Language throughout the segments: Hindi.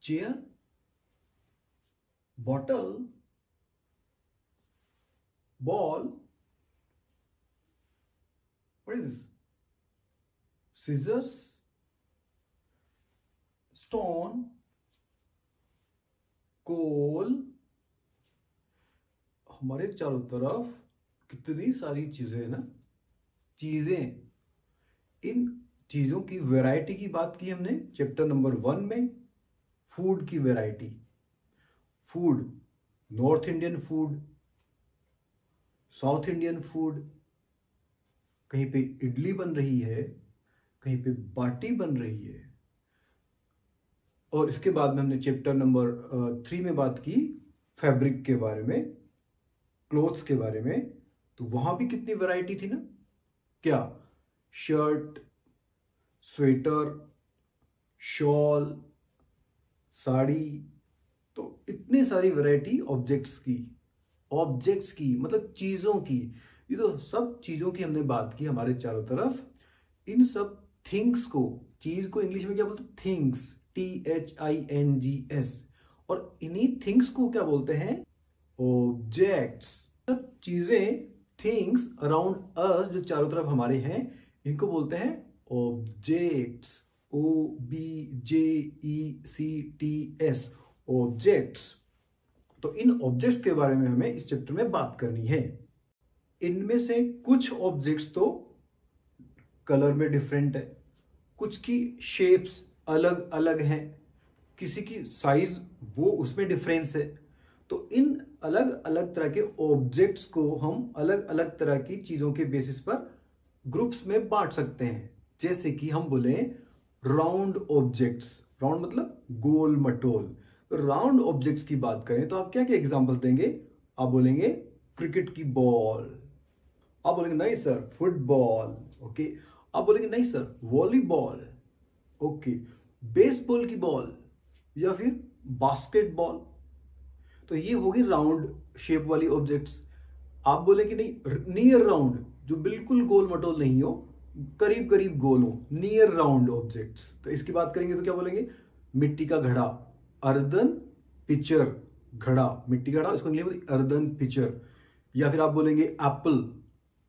Chair, bottle, ball, what is this? Scissors, stone, कोल। हमारे चारों तरफ कितनी सारी चीजें हैं ना, चीजें। इन चीजों की वैरायटी की बात की हमने चैप्टर नंबर 1 में। फूड की variety, food, north Indian food, south Indian food, कहीं पे इडली बन रही है, कहीं पे बाटी बन रही है। और इसके बाद में हमने चैप्टर नंबर 3 में बात की फैब्रिक के बारे में, क्लोथ्स के बारे में। तो वहां भी कितनी वैरायटी थी ना, क्या, शर्ट, स्वेटर, शॉल, साड़ी। तो इतनी सारी वैरायटी ऑब्जेक्ट्स की मतलब चीजों की। ये तो सब चीजों की हमने बात की हमारे चारों तरफ। इन सब थिंग्स को, चीज को इंग्लिश में क्या बोलते हैं, थिंग्स, THINGS। और इन्हीं थिंग्स को क्या बोलते हैं, ऑब्जेक्ट्स। सब चीजें, थिंग्स अराउंड अस जो चारों तरफ हमारे हैं, इनको बोलते हैं ऑब्जेक्ट्स। OBJECTS, objects. तो इन ऑब्जेक्ट्स के बारे में हमें इस चैप्टर में बात करनी है। इनमें से कुछ ऑब्जेक्ट्स तो कलर में डिफरेंट है, कुछ की शेप्स अलग अलग हैं, किसी की साइज वो उसमें डिफरेंस है। तो इन अलग अलग तरह के ऑब्जेक्ट्स को हम अलग अलग तरह की चीजों के बेसिस पर ग्रुप्स में बांट सकते हैं। जैसे कि हम बोले राउंड ऑब्जेक्ट्स, राउंड मतलब गोल मटोल। तो राउंड ऑब्जेक्ट्स की बात करें तो आप क्या क्या एग्जांपल्स देंगे। आप बोलेंगे क्रिकेट की बॉल, आप बोलेंगे नहीं सर फुटबॉल, ओके। आप बोलेंगे नहीं सर वॉलीबॉल, ओके। बेसबॉल की बॉल या फिर बास्केटबॉल। तो ये होगी राउंड शेप वाली ऑब्जेक्ट्स। आप बोले कि नहीं नियर राउंड, जो बिल्कुल गोल मटोल नहीं हो, करीब करीब गोल हो, नियर राउंड ऑब्जेक्ट्स। तो इसकी बात करेंगे तो क्या बोलेंगे, मिट्टी का घड़ा, अर्दन पिचर, घड़ा, मिट्टी का घड़ा, इसको इंग्लिश में अर्दन पिचर। या फिर आप बोलेंगे एप्पल,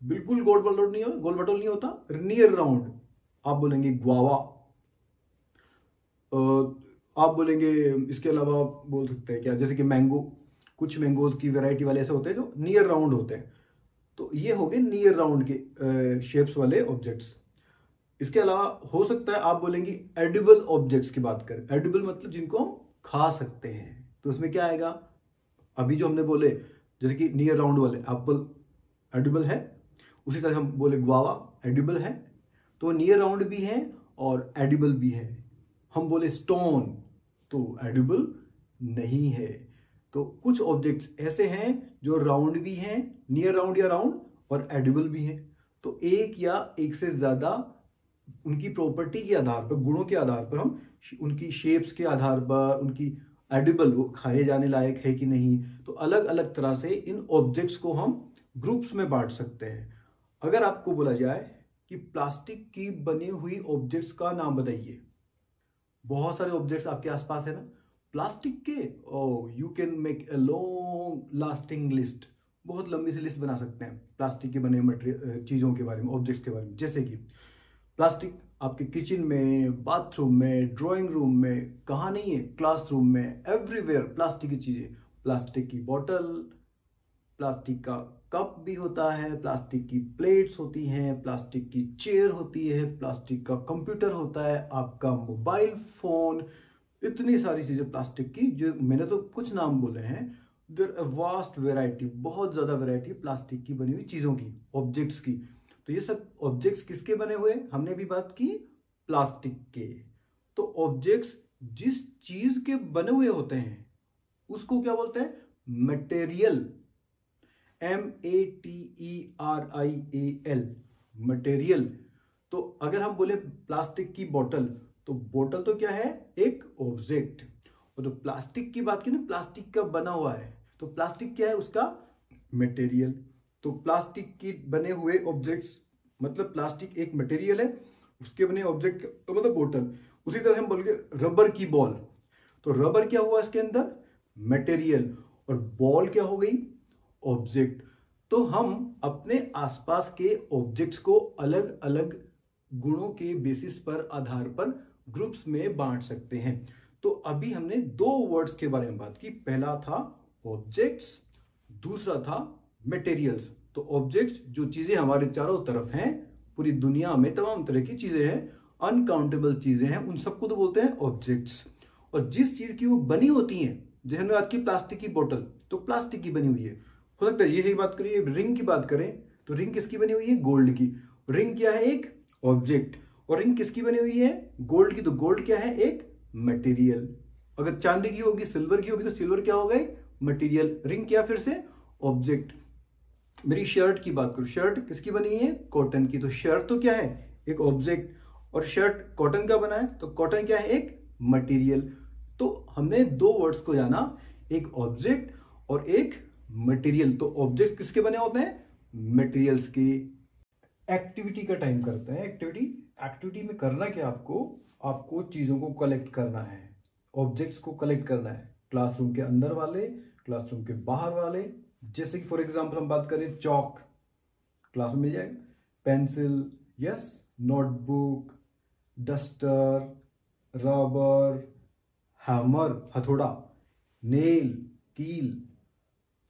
बिल्कुल गोल मटोल नहीं हो, गोल मटोल नहीं होता, नियर राउंड। आप बोलेंगे ग्वावा। आप बोलेंगे, इसके अलावा आप बोल सकते हैं क्या, जैसे कि मैंगो, कुछ मैंगोज की वैरायटी वाले ऐसे होते हैं जो नियर राउंड होते हैं। तो ये हो गए नियर राउंड के शेप्स वाले ऑब्जेक्ट्स। इसके अलावा हो सकता है आप बोलेंगे एडिबल ऑब्जेक्ट्स की बात करें। एडिबल मतलब जिनको हम खा सकते हैं। तो उसमें क्या आएगा, अभी जो हमने बोले जैसे कि नियर राउंड वाले एप्पल एडिबल है, उसी तरह हम बोले गुआवा एडिबल है। तो नियर राउंड भी है और एडिबल भी है। हम बोले स्टोन तो एडिबल नहीं है। तो कुछ ऑब्जेक्ट्स ऐसे हैं जो राउंड भी हैं, नियर राउंड या राउंड, और एडिबल भी हैं। तो एक या एक से ज्यादा उनकी प्रॉपर्टी के आधार पर, गुणों के आधार पर, हम उनकी शेप्स के आधार पर, उनकी एडिबल, वो खाए जाने लायक है कि नहीं, तो अलग अलग तरह से इन ऑब्जेक्ट्स को हम ग्रुप्स में बांट सकते हैं। अगर आपको बोला जाए कि प्लास्टिक की बनी हुई ऑब्जेक्ट्स का नाम बताइए, बहुत सारे ऑब्जेक्ट्स आपके आसपास है ना प्लास्टिक के, you can make a long lasting list. बहुत लंबी सी लिस्ट बना सकते हैं प्लास्टिक के बने मटेरियल चीज़ों के बारे में, ऑब्जेक्ट्स के बारे में। जैसे कि प्लास्टिक आपके किचन में, बाथरूम में, ड्राइंग रूम में, कहाँ नहीं है, क्लासरूम में, एवरीवेयर प्लास्टिक की चीज़ें। प्लास्टिक की बोतल, प्लास्टिक का कप भी होता है, प्लास्टिक की प्लेट्स होती हैं, प्लास्टिक की चेयर होती है, प्लास्टिक का कंप्यूटर होता है, आपका मोबाइल फोन। इतनी सारी चीज़ें प्लास्टिक की, जो मैंने तो कुछ नाम बोले हैं। देयर अ वास्ट वेराइटी, बहुत ज़्यादा वेराइटी प्लास्टिक की बनी हुई चीज़ों की, ऑब्जेक्ट्स की। तो ये सब ऑब्जेक्ट्स किसके बने हुए, हमने भी बात की प्लास्टिक के। तो ऑब्जेक्ट्स जिस चीज के बने हुए होते हैं उसको क्या बोलते हैं, मटेरियल। METERIAL, material. तो अगर हम बोले प्लास्टिक की बोतल, तो बोतल तो क्या है, एक ऑब्जेक्ट। और तो प्लास्टिक की बात की ना, प्लास्टिक का बना हुआ है, तो प्लास्टिक क्या है, उसका मटेरियल। तो प्लास्टिक की बने हुए ऑब्जेक्ट्स मतलब प्लास्टिक एक मटेरियल है, उसके बने ऑब्जेक्ट तो मतलब बोतल। उसी तरह हम बोलेंगे रबर की बॉल, तो रबर क्या हुआ इसके अंदर, मटेरियल, और बॉल क्या हो गई, ऑब्जेक्ट। तो हम अपने आसपास के ऑब्जेक्ट्स को अलग अलग गुणों के बेसिस पर, आधार पर ग्रुप्स में बांट सकते हैं। तो अभी हमने दो वर्ड्स के बारे में बात की, पहला था ऑब्जेक्ट्स, दूसरा था मटेरियल्स। तो ऑब्जेक्ट्स जो चीजें हमारे चारों तरफ हैं, पूरी दुनिया में तमाम तरह की चीजें हैं, अनकाउंटेबल चीजें हैं, उन सबको तो बोलते हैं ऑब्जेक्ट्स। और जिस चीज की वो बनी होती हैं, जैसे हमने बात की प्लास्टिक की बोतल, तो प्लास्टिक की बनी हुई है। हो सकता है यही बात करिए, रिंग की बात करें तो रिंग किसकी बनी हुई है, गोल्ड की। रिंग क्या है, एक ऑब्जेक्ट। और रिंग किसकी बनी हुई है, गोल्ड की। तो गोल्ड क्या है, एक मटेरियल। अगर चांदी की होगी, सिल्वर की होगी, तो सिल्वर क्या होगा, एक मटेरियल। रिंग क्या, फिर से ऑब्जेक्ट। मेरी शर्ट की बात करूं, शर्ट किसकी बनी है, कॉटन की। तो शर्ट तो क्या है, एक ऑब्जेक्ट, और शर्ट कॉटन का बना है, तो कॉटन क्या है, एक मटेरियल। तो हमने दो वर्ड्स को जाना, एक ऑब्जेक्ट और एक मटेरियल। तो ऑब्जेक्ट किसके बने होते हैं, मटेरियल्स के। एक्टिविटी का टाइम करते हैं। एक्टिविटी में करना क्या, आपको चीजों को कलेक्ट करना है, ऑब्जेक्ट्स को कलेक्ट करना है, क्लासरूम के अंदर वाले, क्लासरूम के बाहर वाले। जैसे कि फॉर एग्जांपल हम बात करें, चौक क्लास में मिल जाएगा, pencil, yes, notebook, duster, rubber, hammer, हथौड़ा, नेल, कील,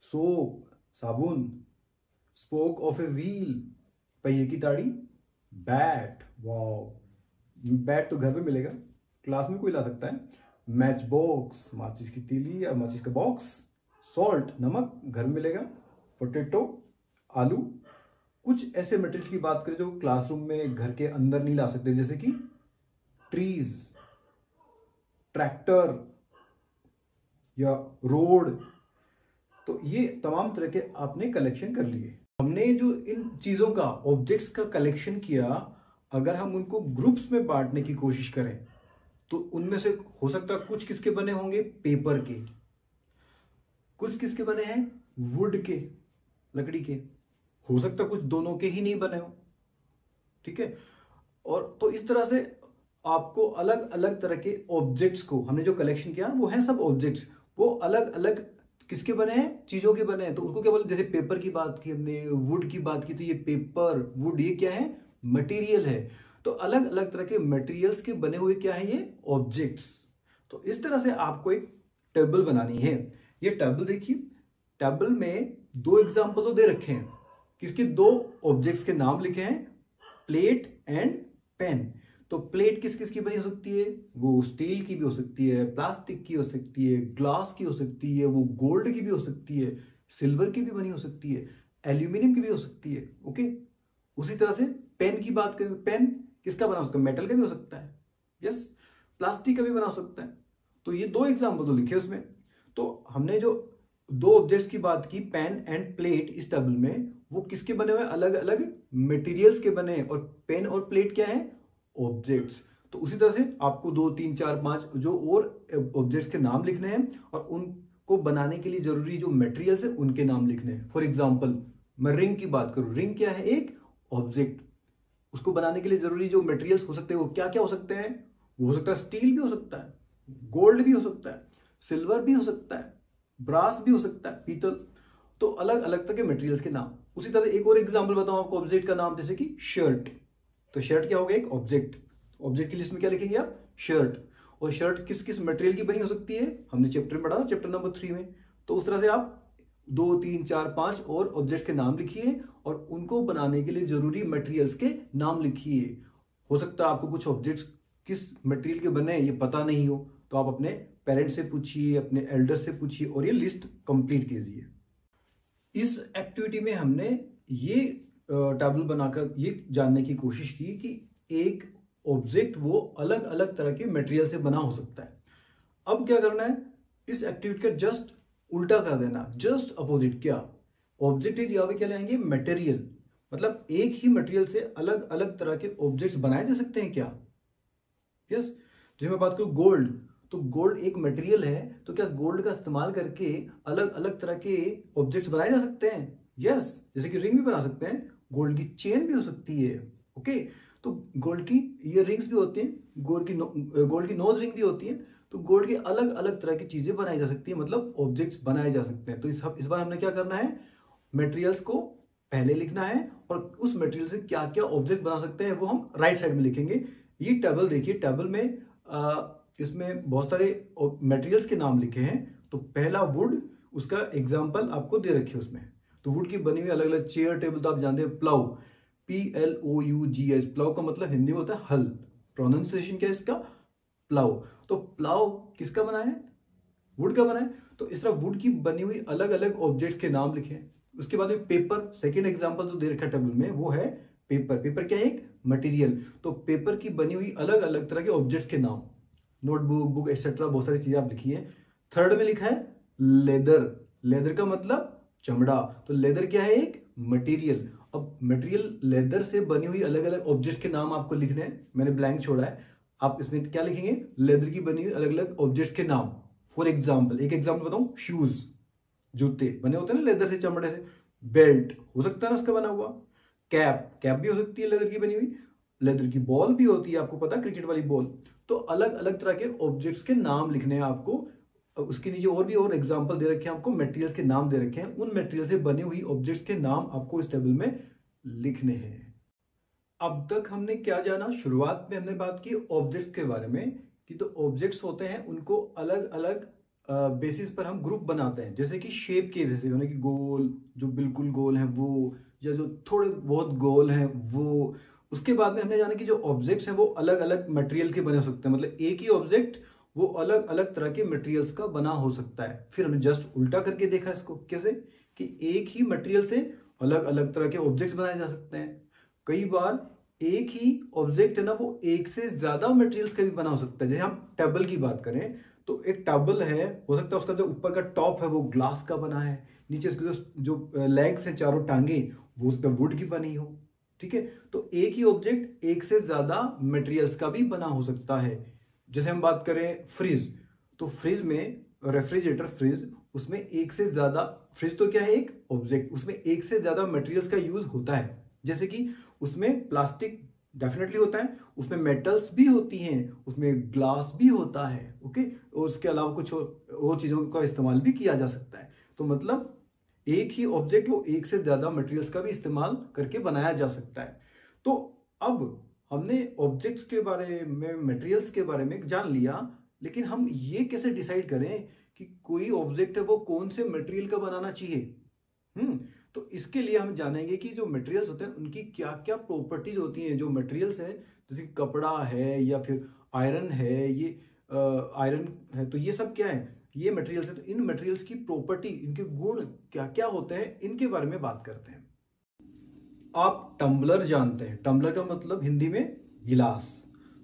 सोप, साबुन, स्पोक ऑफ ए व्हील, पहिए की ताड़ी, बैट, वाओ, बैट तो घर में मिलेगा, क्लास में कोई ला सकता है, मैच बॉक्स, माचिस की तीली या माचिस का बॉक्स, सॉल्ट, नमक, घर में मिलेगा, पोटैटो, आलू। कुछ ऐसे मटेरियल की बात करें जो क्लासरूम में घर के अंदर नहीं ला सकते, जैसे कि ट्रीज, ट्रैक्टर या रोड। तो ये तमाम तरह के आपने कलेक्शन कर लिए। हमने जो इन चीजों का, ऑब्जेक्ट्स का कलेक्शन किया, अगर हम उनको ग्रुप्स में बांटने की कोशिश करें तो उनमें से हो सकता है कुछ किसके बने होंगे, पेपर के, कुछ किसके बने हैं, वुड के, लकड़ी के, हो सकता है कुछ दोनों के ही नहीं बने हो, ठीक है। और तो इस तरह से आपको अलग अलग तरह के ऑब्जेक्ट्स को हमने जो कलेक्शन किया वो है सब ऑब्जेक्ट्स, वो अलग अलग किसके बने हैं, चीजों के बने हैं। तो उनको क्या बोले, जैसे पेपर की बात की हमने, वुड की बात की, तो ये पेपर, वुड, ये क्या है, मटेरियल है। तो अलग अलग तरह के मटेरियल्स के बने हुए क्या है, ये ऑब्जेक्ट्स। तो इस तरह से आपको एक टेबल बनानी है। ये टेबल देखिए, टेबल में दो एग्जाम्पल तो दे रखे हैं, किसके, दो ऑब्जेक्ट्स के नाम लिखे हैं, प्लेट एंड पेन। तो प्लेट किस किस की बनी हो सकती है, वो स्टील की भी हो सकती है, प्लास्टिक की हो सकती है, ग्लास की हो सकती है, वो गोल्ड की भी हो सकती है, सिल्वर की भी बनी हो सकती है, एल्यूमिनियम की भी हो सकती है, ओके। उसी तरह से पेन की बात करें, पेन किसका बना हो सकता है, मेटल का भी हो सकता है, यस, प्लास्टिक का भी बना हो सकता है। तो ये दो एग्जाम्पल तो लिखे उसमें। तो हमने जो दो ऑब्जेक्ट्स की बात की, पेन एंड प्लेट, इस टेबल में वो किसके बने हुए, अलग अलग मटेरियल्स के बने हैं, और पेन और प्लेट क्या है, ऑब्जेक्ट्स। तो उसी तरह से आपको 2 3 4 5 जो और ऑब्जेक्ट्स के नाम लिखने हैं, और उनको बनाने के लिए जरूरी जो मटेरियल्स है उनके नाम लिखने हैं। फॉर एग्जांपल मैं रिंग की बात करूं, रिंग क्या है, एक ऑब्जेक्ट, उसको बनाने के लिए जरूरी जो मटेरियल्स हो सकते हैं वो क्या क्या हो सकते हैं, वो हो सकता है स्टील भी हो सकता है, गोल्ड भी हो सकता है, सिल्वर भी हो सकता है, ब्रास भी हो सकता है, पीतल। तो अलग अलग तरह के मटेरियल्स के नाम। उसी तरह एक और एग्जांपल बताऊं आपको ऑब्जेक्ट का नाम, जैसे कि शर्ट। तो शर्ट क्या हो गया, एक ऑब्जेक्ट। ऑब्जेक्ट की लिस्ट में क्या लिखेंगे आप, शर्ट। और शर्ट किस किस मटेरियल की बनी हो सकती है, हमने चैप्टर में पढ़ा था, चैप्टर नंबर 3 में। तो उस तरह से आप 2 3 4 5 और ऑब्जेक्ट्स के नाम लिखिए, और उनको बनाने के लिए जरूरी मटेरियल्स के नाम लिखिए। हो सकता है आपको कुछ ऑब्जेक्ट्स किस मटेरियल के बने ये पता नहीं हो, तो आप अपने पेरेंट्स से पूछिए, अपने एल्डर्स से पूछिए, और ये लिस्ट कंप्लीट कीजिए। इस एक्टिविटी में हमने ये टेबल बनाकर ये जानने की कोशिश की कि एक ऑब्जेक्ट वो अलग अलग तरह के मटेरियल से बना हो सकता है। अब क्या करना है, इस एक्टिविटी का जस्ट उल्टा कर देना, जस्ट अपोजिट। क्या ऑब्जेक्ट है, यहाँ पे क्या लाएंगे, मटेरियल। मतलब एक ही मटेरियल से अलग अलग तरह के ऑब्जेक्ट्स बनाए जा सकते हैं क्या, यस। जैसे मैं बात करूं गोल्ड, तो गोल्ड एक मटेरियल है, तो क्या गोल्ड का इस्तेमाल करके अलग अलग तरह के ऑब्जेक्ट्स बनाए जा सकते हैं, यस। जैसे कि रिंग भी बना सकते हैं, गोल्ड की चेन भी हो सकती है, ओके। तो गोल्ड की ईयर रिंग्स भी होती हैं, गोल्ड की नोज रिंग भी होती है। तो गोल्ड की अलग अलग तरह की चीजें बनाई जा सकती है, मतलब ऑब्जेक्ट्स बनाए जा सकते हैं। तो इस बार हमने क्या करना है, मटेरियल्स को पहले लिखना है और उस मटेरियल से क्या क्या ऑब्जेक्ट बना सकते हैं वो हम राइट साइड में लिखेंगे। ये टेबल देखिए, टेबल में इसमें बहुत सारे मटेरियल्स के नाम लिखे हैं। तो पहला वुड, उसका एग्जाम्पल आपको दे रखे उसमें। तो वुड की बनी हुई अलग अलग चेयर टेबल, तो आप जानते हैं प्लाउ, PLOUGS, प्लाउ का मतलब हिंदी में होता है हल, प्रोनाउंसिएशन क्या है इसका, प्लाउ। तो प्लाउ किसका बना है, वुड का बना है। तो इस तरह वुड की बनी हुई अलग अलग ऑब्जेक्ट्स के नाम लिखे। उसके बाद में पेपर, सेकेंड एग्जाम्पल जो दे रखा है टेबल में वो है पेपर। पेपर क्या है, एक मटेरियल। तो पेपर की बनी हुई अलग अलग तरह के ऑब्जेक्ट्स के नाम, नोटबुक, बुक एक्सेट्रा, बहुत सारी चीजें आप लिखिए। थर्ड में लिखा है लेदर, लेदर का मतलब चमड़ा। तो लेदर क्या है, एक मटेरियल। अब मटेरियल लेदर से बनी हुई अलग अलग ऑब्जेक्ट्स के नाम आपको लिखने हैं, मैंने ब्लैंक छोड़ा है। आप इसमें क्या लिखेंगे, लेदर की बनी हुई अलग अलग ऑब्जेक्ट्स के नाम। फॉर एग्जाम्पल, एक एग्जाम्पल बताऊं, शूज, जूते बने होते हैं ना लेदर से, चमड़े से। बेल्ट हो सकता है ना उसका बना हुआ। कैप, कैप भी हो सकती है लेदर की बनी हुई। लेदर की बॉल भी होती है, आपको पता है, क्रिकेट वाली बॉल। तो अलग अलग तरह के ऑब्जेक्ट्स के नाम लिखने हैं आपको। उसके नीचे और एग्जांपल दे रखे हैं आपको, मटेरियल्स के नाम दे रखे हैं। उन मटेरियल से बनी हुई ऑब्जेक्ट्स के नाम आपको इस टेबल में लिखने हैं। अब तक हमने क्या जाना, शुरुआत में हमने बात की ऑब्जेक्ट्स के बारे में, कि तो ऑब्जेक्ट्स होते हैं उनको अलग अलग बेसिस पर हम ग्रुप बनाते हैं। जैसे कि शेप के बेसिस, यानी कि गोल, जो बिल्कुल गोल हैं वो, या जो थोड़े बहुत गोल हैं वो। उसके बाद में हमने जाना कि जो ऑब्जेक्ट्स हैं वो अलग अलग मटेरियल के बने हो सकते हैं, मतलब एक ही ऑब्जेक्ट वो अलग अलग तरह के मटेरियल्स का बना हो सकता है। फिर हमने जस्ट उल्टा करके देखा इसको, कैसे कि एक ही मटेरियल से अलग अलग तरह के ऑब्जेक्ट्स बनाए जा सकते हैं। कई बार एक ही ऑब्जेक्ट है ना, वो एक से ज्यादा मटेरियल्स का भी बना हो सकता है। जैसे हम टेबल की बात करें तो एक टेबल है, हो सकता है उसका जो ऊपर का टॉप है वो ग्लास का बना है, नीचे उसके जो लेग्स हैं, चारों टांगे, वो उसका वुड की बनी हो। ठीक है, तो एक ही ऑब्जेक्ट एक से ज्यादा मटेरियल्स का भी बना हो सकता है। जैसे हम बात करें फ्रिज, तो फ्रिज में, रेफ्रिजरेटर फ्रिज, उसमें एक से ज्यादा, फ्रिज तो क्या है, एक ऑब्जेक्ट, उसमें एक से ज्यादा मटेरियल्स का यूज होता है। जैसे कि उसमें प्लास्टिक डेफिनेटली होता है, उसमें मेटल्स भी होती हैं, उसमें ग्लास भी होता है। ओके, और उसके अलावा कुछ और चीजों का इस्तेमाल भी किया जा सकता है। तो मतलब एक ही ऑब्जेक्ट वो एक से ज्यादा मटेरियल्स का भी इस्तेमाल करके बनाया जा सकता है। तो अब हमने ऑब्जेक्ट्स के बारे में, मटेरियल्स के बारे में जान लिया, लेकिन हम ये कैसे डिसाइड करें कि कोई ऑब्जेक्ट है वो कौन से मटेरियल का बनाना चाहिए। तो इसके लिए हम जानेंगे कि जो मटेरियल्स होते हैं उनकी क्या क्या प्रॉपर्टीज होती हैं। जो मटेरियल्स है, जैसे कपड़ा है या फिर आयरन है, ये आयरन है, तो ये सब क्या है, ये मटेरियल्स है। तो इन मटेरियल्स की प्रॉपर्टी, इनके गुण क्या क्या होते हैं, इनके बारे में बात करते हैं। आप टम्बलर जानते हैं, टम्बलर का मतलब हिंदी में गिलास।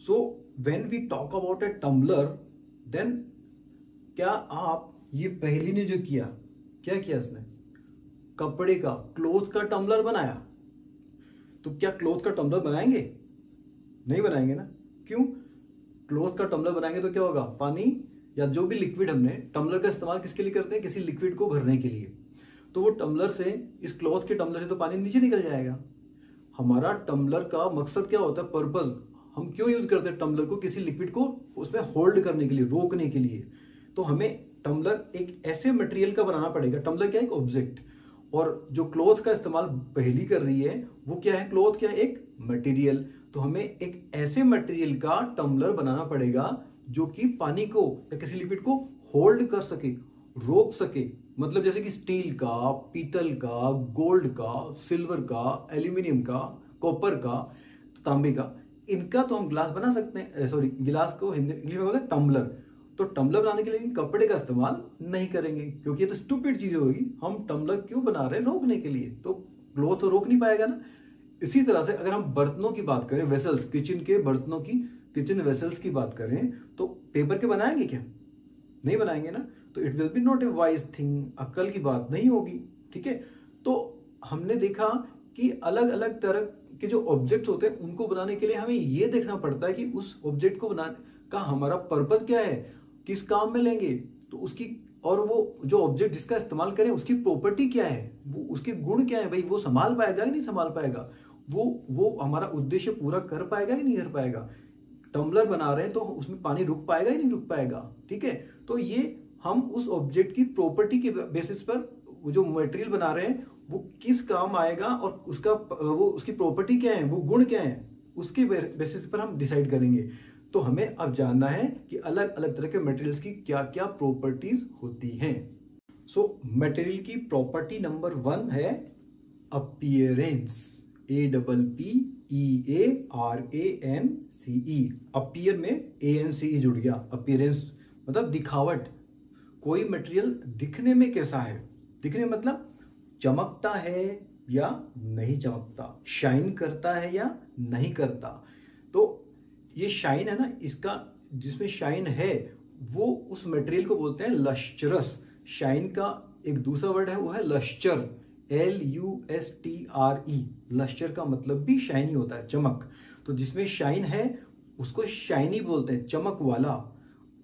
So when we talk about a tumbler, then क्या आप, ये पहली ने जो किया, क्या किया इसने, कपड़े का, क्लोथ का टम्बलर बनाया। तो क्या क्लोथ का टम्बलर बनाएंगे, नहीं बनाएंगे ना। क्यों, क्लोथ का टम्बलर बनाएंगे तो क्या होगा, पानी या जो भी लिक्विड, हमने टम्बलर का इस्तेमाल किसके लिए करते हैं, किसी लिक्विड को भरने के लिए। तो वो टम्बलर से, इस क्लॉथ के टम्बलर से तो पानी नीचे निकल जाएगा। हमारा टम्बलर का मकसद क्या होता है, पर्पज, हम क्यों यूज करते हैं टम्बलर को, किसी लिक्विड को उसमें होल्ड करने के लिए, रोकने के लिए। तो हमें टम्बलर एक ऐसे मटेरियल का बनाना पड़ेगा। टम्बलर क्या है, एक ऑब्जेक्ट, और जो क्लॉथ का इस्तेमाल पहली कर रही है वो क्या है, क्लॉथ क्या है, एक मटेरियल। तो हमें एक ऐसे मटेरियल का टम्बलर बनाना पड़ेगा जो कि पानी को या किसी लिक्विड को होल्ड कर सके, रोक सके। मतलब जैसे कि स्टील का, पीतल का, गोल्ड का, सिल्वर का, एल्यूमिनियम का, कॉपर का, तांबे का, इनका तो हम ग्लास बना सकते हैं। सॉरी, गिलास को हिंदी इंग्लिश में बोलते हैं टम्बलर। तो टम्बलर बनाने के लिए कपड़े का इस्तेमाल नहीं करेंगे, क्योंकि ये तो स्टूपिड चीज होगी। हम टम्बलर क्यों बना रहे हैं, रोकने के लिए। तो ग्लो तो रोक नहीं पाएगा ना। इसी तरह से अगर हम बर्तनों की बात करें, वेसल्स, किचन के बर्तनों की, किचन वेसल्स की बात करें, तो पेपर के बनाएंगे क्या, नहीं बनाएंगे ना। तो it will be not a wise thing, अक्ल की बात नहीं होगी। ठीक है, तो हमने देखा कि अलग अलग तरह के जो ऑब्जेक्ट्स होते हैं उनको बनाने के लिए हमें यह देखना पड़ता है कि उस ऑब्जेक्ट को बनाने का हमारा पर्पस क्या है, किस काम में लेंगे, तो उसकी, और वो जो ऑब्जेक्ट जिसका इस्तेमाल करें उसकी प्रॉपर्टी क्या है, वो उसके गुण क्या है, भाई वो संभाल पाएगा कि नहीं संभाल पाएगा, वो हमारा उद्देश्य पूरा कर पाएगा कि नहीं कर पाएगा। टम्बलर बना रहे हैं तो उसमें पानी रुक पाएगा या नहीं रुक पाएगा, ठीक है। तो ये हम उस ऑब्जेक्ट की प्रॉपर्टी के बेसिस पर वो जो मटेरियल बना रहे हैं वो किस काम आएगा और उसकी प्रॉपर्टी क्या है, वो गुण क्या है, उसके बेसिस पर हम डिसाइड करेंगे। तो हमें अब जानना है कि अलग अलग तरह के मटेरियल्स की क्या क्या प्रॉपर्टीज होती हैं। सो मटेरियल की प्रॉपर्टी नंबर 1 है अपीयरेंस, APPEARANCE। अपीयर में ANCE जुड़ गया, अपीयरेंस मतलब दिखावट। कोई मटेरियल दिखने में कैसा है, दिखने में मतलब चमकता है या नहीं चमकता, शाइन करता है या नहीं करता। तो ये शाइन है ना, इसका जिसमें शाइन है वो उस मटेरियल को बोलते हैं लस्ट्रस। शाइन का एक दूसरा वर्ड है वो है लस्टर, LUSTRE। लस्टर का मतलब भी शाइनी होता है, चमक। तो जिसमें शाइन है उसको शाइनी बोलते हैं, चमक वाला।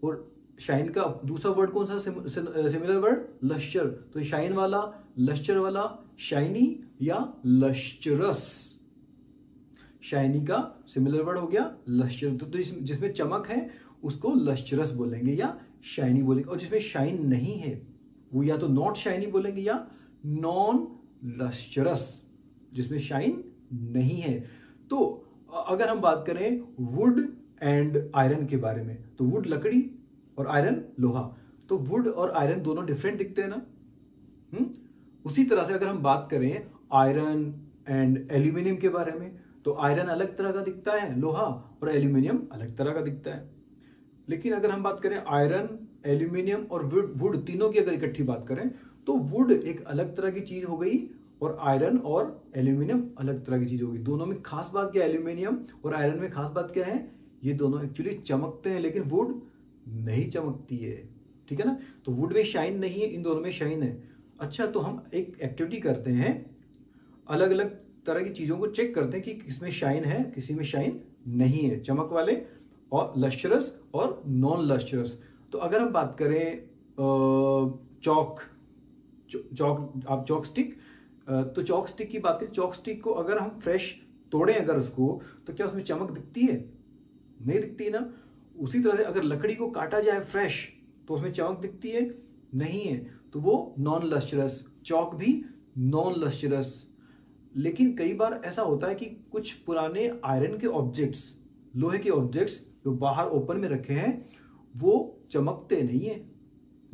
और शाइन का दूसरा वर्ड कौन सा सिमिलर वर्ड, लस्टर। तो शाइन वाला, लस्टर वाला, शाइनी या लस्टरस। शाइनी का सिमिलर वर्ड हो गया लस्टर। तो जिसमें चमक है उसको लस्टरस बोलेंगे या शाइनी बोलेंगे। और जिसमें शाइन नहीं है वो या तो नॉट शाइनी बोलेंगे या नॉन लस्टरस, जिसमें शाइन नहीं है। तो अगर हम बात करें वुड एंड आयरन के बारे में, तो वुड लकड़ी और आयरन लोहा। तो वुड और आयरन दोनों डिफरेंट दिखते हैं ना। उसी तरह से अगर हम बात करें आयरन एंड एल्यूमिनियम के बारे में, तो आयरन अलग तरह का दिखता है लोहा, और एल्यूमिनियम अलग तरह का दिखता है। लेकिन अगर हम बात करें आयरन, एल्यूमिनियम और वुड तीनों की अगर इकट्ठी बात करें तो वुड एक अलग तरह की चीज हो गई और आयरन और एल्यूमिनियम अलग तरह की चीज होगी। दोनों में खास बात क्या है, एल्यूमिनियम और आयरन में खास बात क्या है, ये दोनों एक्चुअली चमकते हैं लेकिन वुड नहीं चमकती है, ठीक है ना। तो वुड में शाइन नहीं है, इन दोनों में शाइन है। अच्छा, तो हम एक एक्टिविटी करते हैं, अलग अलग तरह की चीजों को चेक करते हैं कि किसमें शाइन है किसी में शाइन नहीं है, चमक वाले और लस्टरस और नॉन लस्टरस। तो अगर हम बात करें चॉक स्टिक, तो चॉक स्टिक की बात करें, चॉक स्टिक को अगर हम फ्रेश तोड़ें अगर उसको, तो क्या उसमें चमक दिखती है, नहीं दिखती ना। उसी तरह से अगर लकड़ी को काटा जाए फ्रेश तो उसमें चमक दिखती है, नहीं है, तो वो नॉन लस्टरस। चॉक भी नॉन लस्टरस। लेकिन कई बार ऐसा होता है कि कुछ पुराने आयरन के ऑब्जेक्ट्स, लोहे के ऑब्जेक्ट्स जो बाहर ओपन में रखे हैं वो चमकते नहीं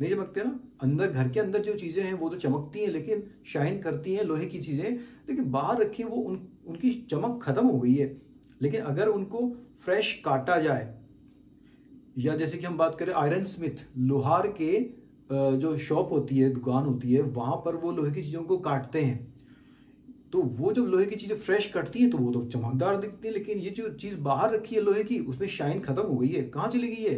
चमकते ना। अंदर घर के अंदर जो चीजें हैं वो तो चमकती हैं, लेकिन शाइन करती हैं लोहे की चीजें, लेकिन बाहर रखी वो उनकी चमक खत्म हो गई है। लेकिन अगर उनको फ्रेश काटा जाए, या जैसे कि हम बात करें आयरन स्मिथ, लोहार के जो शॉप होती है, दुकान होती है, वहां पर वो लोहे की चीजों को काटते हैं। तो वो जब लोहे की चीजें फ्रेश कटती है तो वो तो चमकदार दिखती है, लेकिन ये जो चीज बाहर रखी है लोहे की, उसमें शाइन खत्म हो गई है। कहाँ चली गई है,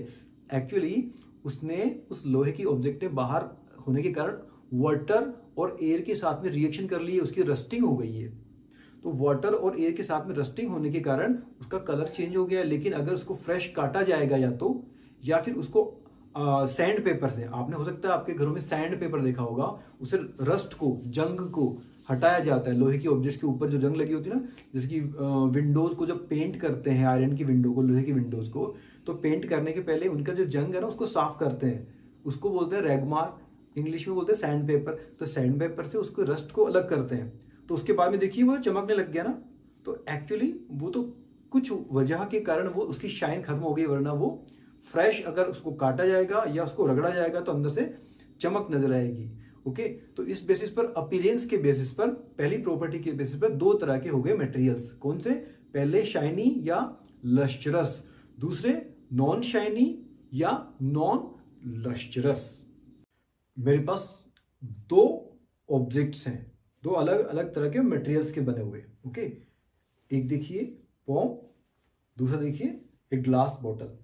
एक्चुअली उसने उस लोहे की ऑब्जेक्ट ने बाहर होने के कारण वाटर और एयर के साथ में रिएक्शन कर ली है, उसकी रस्टिंग हो गई है। तो वाटर और एयर के साथ में रस्टिंग होने के कारण उसका कलर चेंज हो गया है। लेकिन अगर उसको फ्रेश काटा जाएगा या फिर उसको सैंड पेपर से, आपने हो सकता है आपके घरों में सैंड पेपर देखा होगा, उसे रस्ट को, जंग को हटाया जाता है। लोहे की ऑब्जेक्ट्स के ऊपर जो जंग लगी होती है ना, जैसे कि विंडोज को जब पेंट करते हैं, आयरन की विंडो को, लोहे की विंडोज को, तो पेंट करने के पहले उनका जो जंग है ना उसको साफ करते हैं, उसको बोलते हैं रेगमार, इंग्लिश में बोलते हैं सैंड पेपर। तो सैंड पेपर से उसको रस्ट को अलग करते हैं, तो उसके बाद में देखिए वो चमकने लग गया ना। तो एक्चुअली वो तो कुछ वजह के कारण वो उसकी शाइन खत्म हो गई, वरना वो फ्रेश अगर उसको काटा जाएगा या उसको रगड़ा जाएगा तो अंदर से चमक नजर आएगी। ओके, तो इस बेसिस पर, अपीयरेंस के बेसिस पर, पहली प्रॉपर्टी के बेसिस पर दो तरह के हो गए मटेरियल्स। कौन से, पहले शाइनी या लस्टरस, दूसरे नॉन शाइनी या नॉन लस्टरस। मेरे पास दो ऑब्जेक्ट्स हैं, दो अलग अलग तरह के मटेरियल्स के बने हुए। ओके, एक देखिए पॉम, दूसरा देखिए एक ग्लास बॉटल।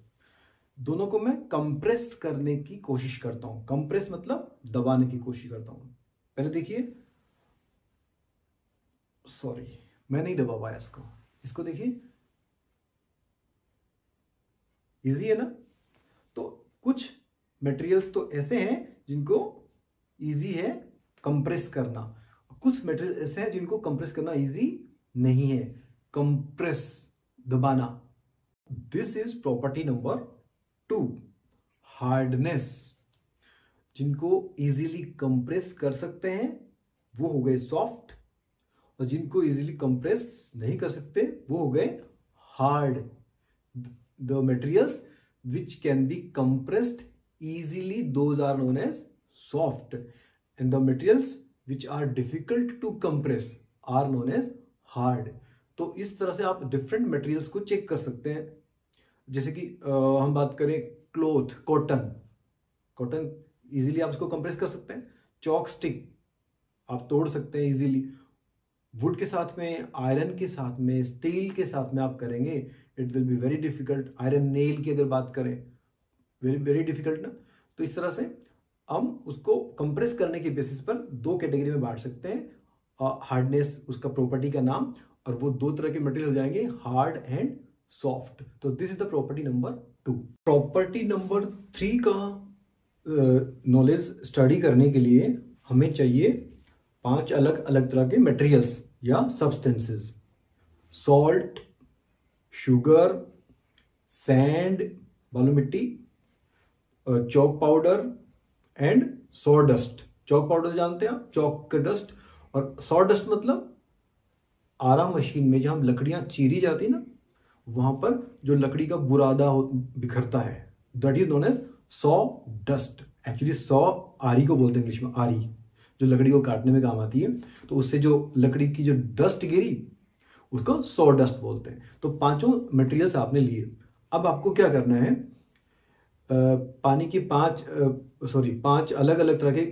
दोनों को मैं कंप्रेस करने की कोशिश करता हूं। कंप्रेस मतलब दबाने की कोशिश करता हूं। पहले देखिए, सॉरी मैं नहीं दबा पाया इसको देखिए, इजी है ना। तो कुछ मटेरियल्स तो ऐसे हैं जिनको इजी है कंप्रेस करना, कुछ मटेरियल ऐसे हैं जिनको कंप्रेस करना इजी नहीं है। कंप्रेस दबाना, this is property number 2, hardness. जिनको इजीली कंप्रेस कर सकते हैं वो हो गए सॉफ्ट, और जिनको इजीली कंप्रेस नहीं कर सकते वो हो गए hard. The materials which can B compressed easily, those are known as soft, and the materials which are difficult to compress are known as hard। तो इस तरह से आप डिफरेंट मटेरियल्स को चेक कर सकते हैं। जैसे कि हम बात करें क्लॉथ, कॉटन इजीली आप इसको कंप्रेस कर सकते हैं। चॉक स्टिक आप तोड़ सकते हैं इजीली। वुड के साथ में, आयरन के साथ में, स्टील के साथ में आप करेंगे, it will be very difficult. Iron nail की अगर बात करें, वेरी वेरी डिफिकल्ट ना। तो इस तरह से हम उसको कंप्रेस करने के बेसिस पर 2 कैटेगरी में बांट सकते हैं। हार्डनेस उसका प्रॉपर्टी का नाम, और वो 2 तरह के मटेरियल हो जाएंगे, हार्ड एंड सॉफ्ट। तो this is the property number 2। Property number 3 का नॉलेज स्टडी करने के लिए हमें चाहिए 5 अलग अलग तरह के मटेरियल्स या सब्सटेंसेस। सॉल्ट, शुगर, सैंड बालू मिट्टी, chalk powder and sawdust. Chalk powder जानते हैं आप, चॉक का डस्ट। और सॉडस्ट मतलब आरा मशीन में जहां लकड़ियां चीरी जाती ना, वहां पर जो लकड़ी का बुरादा बिखरता है, that is known as sawdust. Actually saw आरी को बोलते हैं इंग्लिश में, आरी जो लकड़ी को काटने में काम आती है। तो उससे जो लकड़ी की जो डस्ट गिरी उसको सॉ डस्ट बोलते हैं। तो 5 मटेरियल्स आपने लिए। अब आपको क्या करना है, पानी के 5 अलग अलग तरह के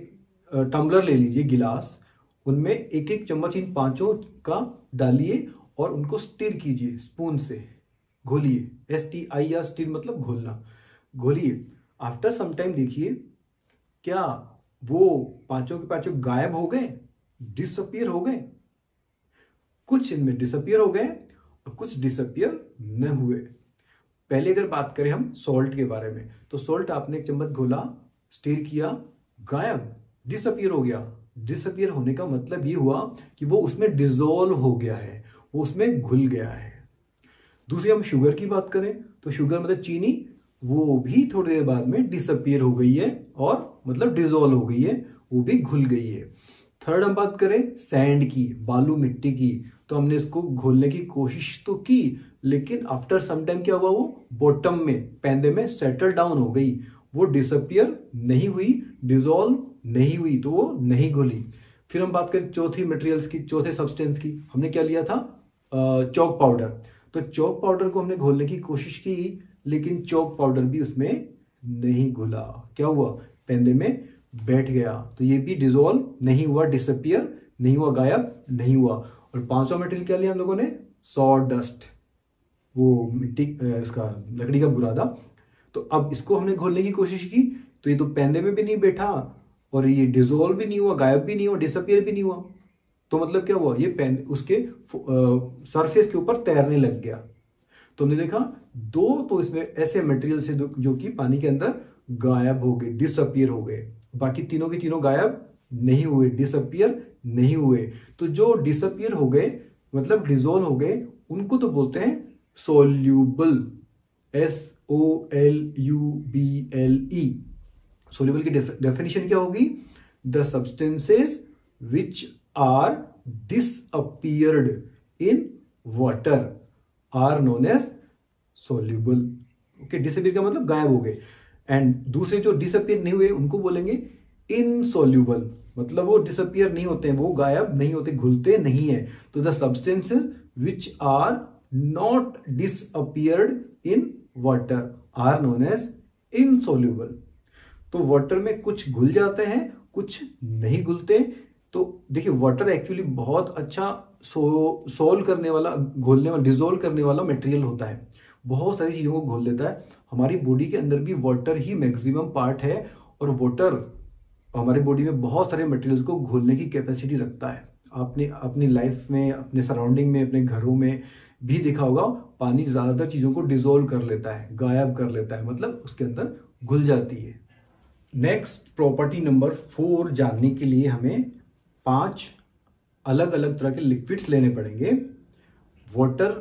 टम्बलर ले लीजिए, गिलास। उनमें एक एक चम्मच इन 5 का डालिए और उनको स्टिर कीजिए, स्पून से घोलिए। STIR, स्टिर मतलब घोलना, घोलिए। आफ्टर सम टाइम देखिए क्या वो 5 के 5 गायब हो गए, डिसअपियर हो गए। कुछ इनमें डिसअपियर हो गए और कुछ डिसअपियर न हुए। पहले अगर बात करें हम सॉल्ट के बारे में, तो सॉल्ट आपने 1 चम्मच घोला, स्टिर किया, गायब, डिसअपियर हो गया। डिसअपियर होने का मतलब ये हुआ कि वो उसमें डिसॉल्व हो गया है, वो उसमें घुल गया है। दूसरी हम शुगर की बात करें तो शुगर मतलब चीनी, वो भी थोड़ी देर बाद में डिसअपियर हो गई है और मतलब डिसॉल्व हो गई है, वो भी घुल गई है। थर्ड हम बात करें सैंड की, बालू मिट्टी की, तो हमने इसको घोलने की कोशिश तो की, लेकिन आफ्टर सम टाइम क्या हुआ, वो बॉटम में, पैंदे में सेटल डाउन हो गई। वो डिसअपियर नहीं हुई, डिसॉल्व नहीं हुई, तो वो नहीं घुली। फिर हम बात करें चौथी मटेरियल्स की, चौथे सब्सटेंस की, हमने क्या लिया था, चॉक पाउडर। तो चॉक पाउडर को हमने घोलने की कोशिश की, लेकिन चॉक पाउडर भी उसमें नहीं घुला। क्या हुआ, पैंदे में बैठ गया। तो ये भी डिसॉल्व नहीं हुआ, डिसअपियर नहीं हुआ, गायब नहीं हुआ। और 5वां मटेरियल क्या लिया हम लोगों ने, सॉ डस्ट, वो मिट्टी, इसका लकड़ी का बुरादा। तो अब इसको हमने घोलने की कोशिश की, तो ये तो पैंदे में भी नहीं बैठा और ये डिसॉल्व भी नहीं हुआ, गायब भी नहीं हुआ, डिसअपियर भी नहीं हुआ। तो मतलब क्या हुआ, ये उसके सरफेस के ऊपर तैरने लग गया। तो हमने देखा 2 तो इसमें ऐसे मटेरियल से जो कि पानी के अंदर गायब हो गए, डिसअपियर हो गए। बाकी तीनों के तीनों गायब नहीं हुए, डिसअपियर नहीं हुए। तो जो डिसअपियर हो गए मतलब डिसॉल्व हो गए, उनको तो बोलते हैं सोल्यूबल, SOLUBLE। सोल्यूबल की डेफिनेशन क्या होगी, the substances which are disappeared in water are known as soluble. Okay, disappear का मतलब गायब हो गए। एंड दूसरे जो डिसअपियर नहीं हुए उनको बोलेंगे इनसोल्यूबल, मतलब वो डिसअपियर नहीं होते हैं, वो गायब नहीं होते, घुलते नहीं है। तो the substances which are not disappeared in water are known as insoluble. तो वाटर में कुछ घुल जाते हैं, कुछ नहीं घुलते। तो देखिए वाटर एक्चुअली बहुत अच्छा सोल्व करने वाला, घोलने वाला, डिसॉल्व करने वाला मटेरियल होता है, बहुत सारी चीजों को घोल लेता है। हमारी बॉडी के अंदर भी वाटर ही मैक्सिमम पार्ट है, और वाटर हमारी बॉडी में बहुत सारे मटेरियल्स को घोलने की कैपेसिटी रखता है। आपने अपनी लाइफ में, अपने सराउंडिंग में, अपने घरों में भी देखा होगा, पानी ज्यादातर चीजों को डिसॉल्व कर लेता है, गायब कर लेता है, मतलब उसके अंदर घुल जाती है। नेक्स्ट प्रॉपर्टी नंबर 4 जानने के लिए हमें 5 अलग अलग तरह के लिक्विड्स लेने पड़ेंगे। वाटर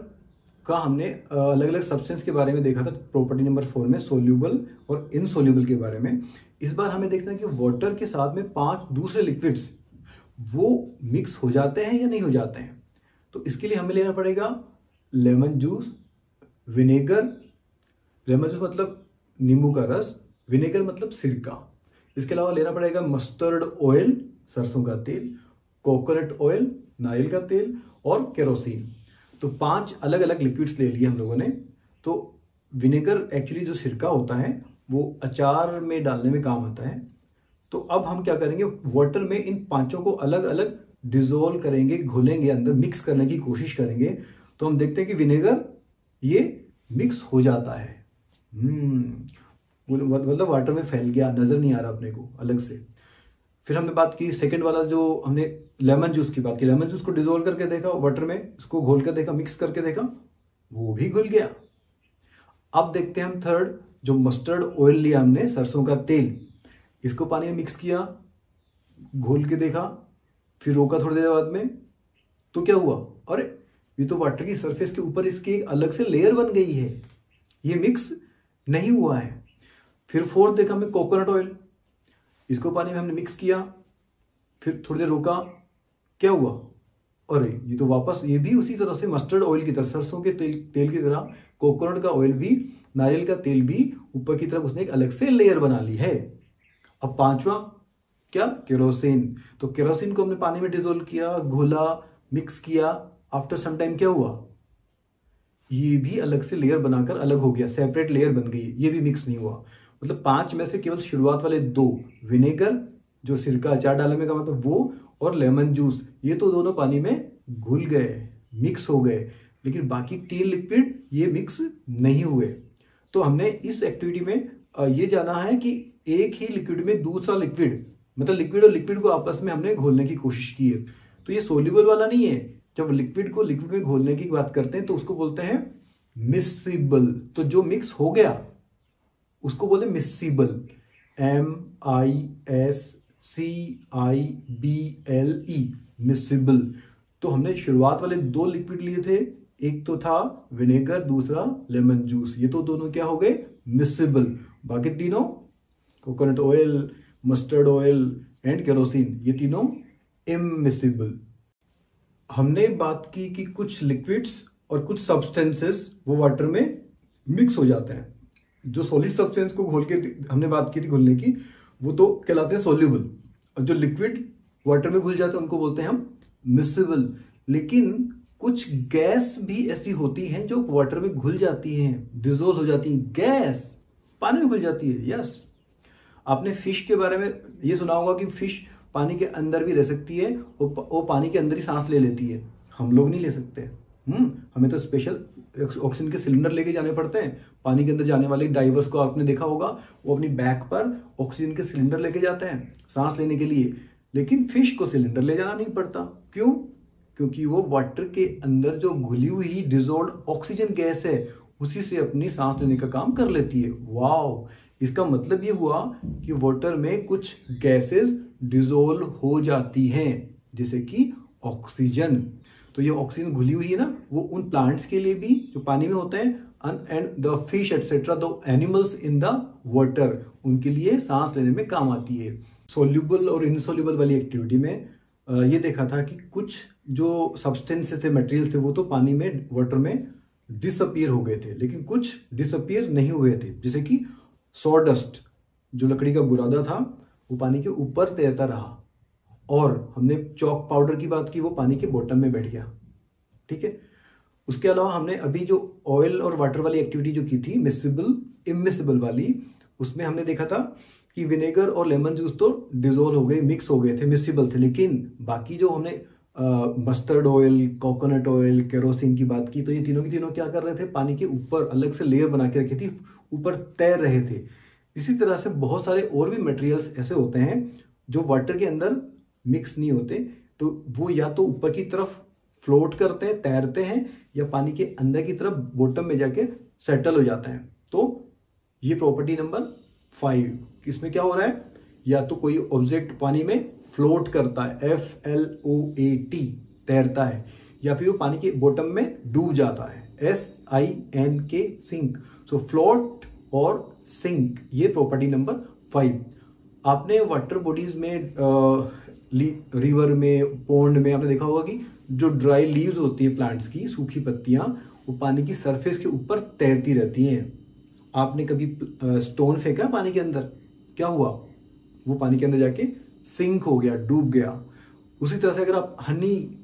का हमने अलग अलग सब्सटेंस के बारे में देखा था प्रॉपर्टी नंबर 4 में, सोल्यूबल और इनसोल्यूबल के बारे में। इस बार हमें देखना है कि वाटर के साथ में 5 दूसरे लिक्विड्स वो मिक्स हो जाते हैं या नहीं हो जाते हैं। तो इसके लिए हमें लेना पड़ेगा lemon juice, vinegar, lemon juice मतलब नींबू का रस, विनेगर मतलब सिरका। इसके अलावा लेना पड़ेगा मस्टर्ड ऑयल, सरसों का तेल, कोकोनट ऑयल, नारियल का तेल और केरोसिन। तो 5 अलग अलग लिक्विड्स ले लिए हम लोगों ने। तो विनेगर एक्चुअली जो सिरका होता है वो अचार में डालने में काम आता है। तो अब हम क्या करेंगे, वाटर में इन 5 को अलग अलग डिजोल्व करेंगे, घोलेंगे, अंदर मिक्स करने की कोशिश करेंगे। तो हम देखते हैं कि विनेगर ये मिक्स हो जाता है, मतलब वाटर में फैल गया, नजर नहीं आ रहा अपने को अलग से। फिर हमने बात की सेकंड वाला, जो हमने लेमन जूस की बात की, लेमन जूस को डिजोल्व करके देखा वाटर में, इसको घोल कर देखा, मिक्स करके देखा, वो भी घुल गया। अब देखते हैं हम थर्ड, जो मस्टर्ड ऑयल लिया हमने, सरसों का तेल, इसको पानी में मिक्स किया, घोल के देखा, फिर रोका थोड़ी देर बाद में, तो क्या हुआ, अरे ये तो वाटर की सरफेस के ऊपर इसकी एक अलग से लेयर बन गई है, ये मिक्स नहीं हुआ है। फिर फोर्थ देखा हमने कोकोनट ऑयल, इसको पानी में हमने मिक्स किया, फिर थोड़ी देर रोका, क्या हुआ, अरे ये तो वापस, ये भी उसी तरह से मस्टर्ड ऑयल की तरह, सरसों के तेल की तरह कोकोनट का ऑयल भी, नारियल का तेल भी ऊपर की तरफ उसने एक अलग से लेयर बना ली है। अब 5वां क्या, केरोसिन। तो केरोसिन को हमने पानी में डिजोल्व किया, घोला, मिक्स किया, आफ्टर सम टाइम क्या हुआ, ये भी अलग से लेयर बनाकर अलग हो गया, सेपरेट लेयर बन गई, ये भी मिक्स नहीं हुआ। मतलब 5 में से केवल शुरुआत वाले 2, विनेगर जो सिरका अचार डालने में का मतलब वो, और लेमन जूस, ये तो दोनों पानी में घुल गए, मिक्स हो गए, लेकिन बाकी 3 लिक्विड ये मिक्स नहीं हुए। तो हमने इस एक्टिविटी में ये जाना है कि एक ही लिक्विड में दूसरा लिक्विड, मतलब लिक्विड और लिक्विड को आपस में हमने घोलने की कोशिश की है। तो ये सोल्यूबल वाला नहीं है। जब लिक्विड को लिक्विड में घोलने की बात करते हैं तो उसको बोलते हैं मिक्सिबल। तो जो मिक्स हो गया उसको बोलते हैं मिक्सिबल, MISCIBLE, मिक्सिबल। तो हमने शुरुआत वाले 2 लिक्विड लिए थे, एक तो था विनेगर, दूसरा लेमन जूस, ये तो दोनों क्या हो गए, मिक्सिबल। बाकी तीनों, coconut oil, mustard oil and kerosene, ये तीनों इमिसिबल। हमने बात की कि कुछ लिक्विड्स और कुछ सब्सटेंसेस वो वाटर में मिक्स हो जाते हैं। जो सॉलिड सब्सटेंस को घोल के हमने बात की थी घुलने की, वो तो कहलाते हैं सोल्यूबल, और जो लिक्विड वाटर में घुल जाते हैं उनको बोलते हैं हम मिक्सिबल। लेकिन कुछ गैस भी ऐसी होती हैं जो वाटर में घुल जाती हैं, डिजोल्व हो जाती हैं, गैस पानी में घुल जाती है। यस, आपने फिश के बारे में ये सुना होगा कि फिश पानी के अंदर भी रह सकती है, वो पानी के अंदर ही सांस ले लेती है, हम लोग नहीं ले सकते। हमें तो स्पेशल ऑक्सीजन के सिलेंडर लेके जाने पड़ते हैं। पानी के अंदर जाने वाले डाइवर्स को आपने देखा होगा, वो अपनी बैक पर ऑक्सीजन के सिलेंडर लेके जाते हैं सांस लेने के लिए, लेकिन फिश को सिलेंडर ले जाना नहीं पड़ता। क्यों? क्योंकि वो वाटर के अंदर जो घुली हुई डिजोल्व ऑक्सीजन गैस है उसी से अपनी सांस लेने का काम कर लेती है। वाओ, इसका मतलब ये हुआ कि वाटर में कुछ गैसेस डिजोल्व हो जाती हैं, जैसे कि ऑक्सीजन। तो ये ऑक्सीजन घुली हुई है ना, वो उन प्लांट्स के लिए भी जो पानी में होते हैं and the fish etcetera, the animals in the water, उनके लिए सांस लेने में काम आती है। सोल्यूबल और इनसोल्यूबल वाली एक्टिविटी में ये देखा था कि कुछ जो सब्सटेंसेस थे, मटेरियल थे, वो तो पानी में, वाटर में डिसअपीयर हो गए थे, लेकिन कुछ डिसअपीयर नहीं हुए थे। जैसे कि सॉडस्ट, जो लकड़ी का बुरादा था, वो पानी के ऊपर तैरता रहा, और हमने चॉक पाउडर की बात की, वो पानी के बॉटम में बैठ गया। ठीक है, उसके अलावा हमने अभी जो ऑयल और वाटर वाली एक्टिविटी जो की थी, मिक्सिबल इमिसिबल वाली, उसमें हमने देखा था कि विनेगर और लेमन जूस तो डिजोल्व हो गए, मिक्स हो गए थे, मिक्सिबल थे। लेकिन बाकी जो हमने mustard oil, coconut oil, kerosene की बात की, तो ये तीनों की तीनों क्या कर रहे थे, पानी के ऊपर अलग से लेयर बना के रखी थी, ऊपर तैर रहे थे। इसी तरह से बहुत सारे और भी मटेरियल्स ऐसे होते हैं जो वाटर के अंदर मिक्स नहीं होते, तो वो या तो ऊपर की तरफ फ्लोट करते हैं, तैरते हैं, या पानी के अंदर की तरफ बॉटम में जाके सेटल हो जाते हैं। तो ये प्रॉपर्टी नंबर 5, इसमें क्या हो रहा है, या तो कोई ऑब्जेक्ट पानी में फ्लोट करता है, FLOAT, तैरता है, या फिर वो पानी के बॉटम में डूब जाता है, SINK, सिंक। सो फ्लोट और सिंक, ये प्रॉपर्टी नंबर 5। आपने वाटर बॉडीज में, रिवर में, पॉन्ड में आपने देखा होगा कि जो ड्राई लीव्स होती है प्लांट्स की, सूखी पत्तियां, वो पानी की सरफेस के ऊपर तैरती रहती हैं। आपने कभी स्टोन फेंका पानी के अंदर, क्या हुआ? वो पानी के अंदर जाके सिंक हो गया, डूब गया। उसी तरह से अगर आप हनी,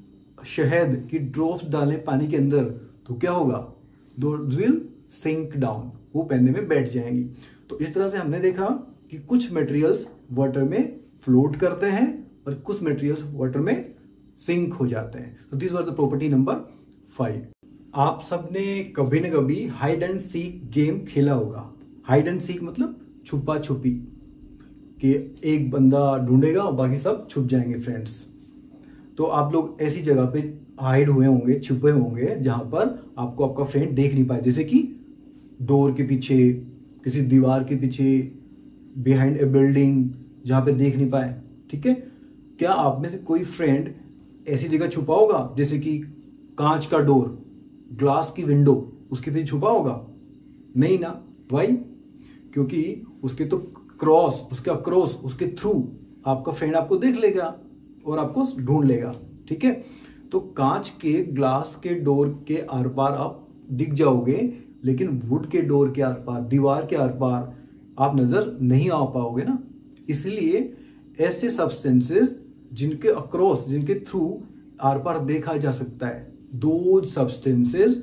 शहद की ड्रॉप्स डालें पानी के अंदर तो क्या होगा? दोज विल सिंक डाउन, वो पैने में बैठ जाएंगी। तो इस तरह से हमने देखा कि कुछ मटेरियल्स वाटर में फ्लोट करते हैं और कुछ मटेरियल्स वाटर में सिंक हो जाते हैं। तो this was the property number 5। आप सबने कभी न कभी हाइड एंड सीक गेम खेला होगा। हाइड एंड सीक मतलब छुपा छुपी, कि एक बंदा ढूंढेगा और बाकी सब छुप जाएंगे फ्रेंड्स। तो आप लोग ऐसी जगह पे हाइड हुए होंगे, छुपे होंगे, जहां पर आपको आपका फ्रेंड देख नहीं पाए, जैसे कि डोर के पीछे, किसी दीवार के पीछे, बिहाइंड ए बिल्डिंग, जहां पे देख नहीं पाए। ठीक है, क्या आप में से कोई फ्रेंड ऐसी जगह छुपा होगा जैसे कि कांच का डोर, ग्लास की विंडो, उसके पीछे छुपा होगा? नहीं ना। वाई? क्योंकि उसके तो क्रॉस, उसके अक्रॉस, उसके थ्रू आपका फ्रेंड आपको देख लेगा और आपको ढूंढ लेगा। ठीक है, तो कांच के, ग्लास के डोर के आर पार आप दिख जाओगे, लेकिन वुड के डोर के आर पार, दीवार के आर पार आप नजर नहीं आ पाओगे ना। इसलिए ऐसे सब्सटेंसेस जिनके अक्रॉस, जिनके थ्रू आर पार देखा जा सकता है, दो substances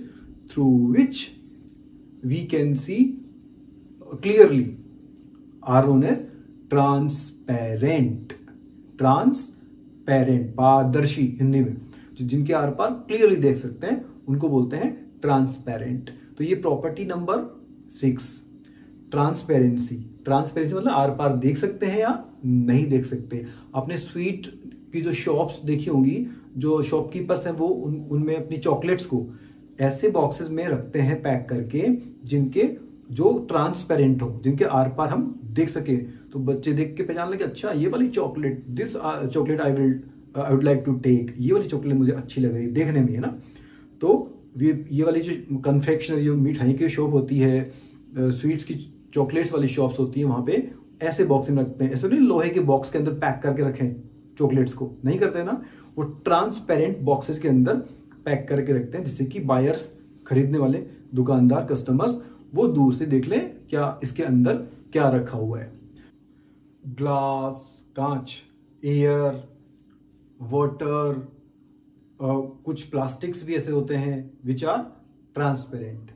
through which we can see clearly are known as transparent. Transparent, पारदर्शी हिंदी में, जो जिनके आर पार क्लियरली देख सकते हैं उनको बोलते हैं ट्रांसपेरेंट। तो ये प्रॉपर्टी नंबर 6, ट्रांसपेरेंसी। ट्रांसपेरेंसी मतलब आर पार देख सकते हैं या नहीं देख सकते। आपने स्वीट की जो शॉप्स देखी होंगी, जो शॉपकीपर्स हैं वो उनमें अपनी चॉकलेट्स को ऐसे बॉक्सेस में रखते हैं पैक करके, जिनके जो ट्रांसपेरेंट हो, जिनके आर पार हम देख सके। तो बच्चे देख के पहचान लेंगे, अच्छा ये वाली chocolate, this chocolate I would like to take, ये वाली चॉकलेट मुझे अच्छी लग रही है देखने में, है ना। तो ये वाली जो कन्फेक्शनरी, जो मिठाई की शॉप होती है, स्वीट्स की, चॉकलेट्स वाली शॉप्स होती है, वहां पे ऐसे बॉक्स में रखते हैं। ऐसे नहीं लोहे के बॉक्स के अंदर पैक करके रखें चॉकलेट्स को, नहीं करते ना। वो ट्रांसपेरेंट बॉक्सेस के अंदर पैक करके रखते हैं, जिससे कि बायर्स, खरीदने वाले दुकानदार, कस्टमर्स, वो दूर से देख लें क्या इसके अंदर क्या रखा हुआ है। ग्लास, कांच, एयर, वाटर, कुछ प्लास्टिक्स भी ऐसे होते हैं विच आर ट्रांसपेरेंट।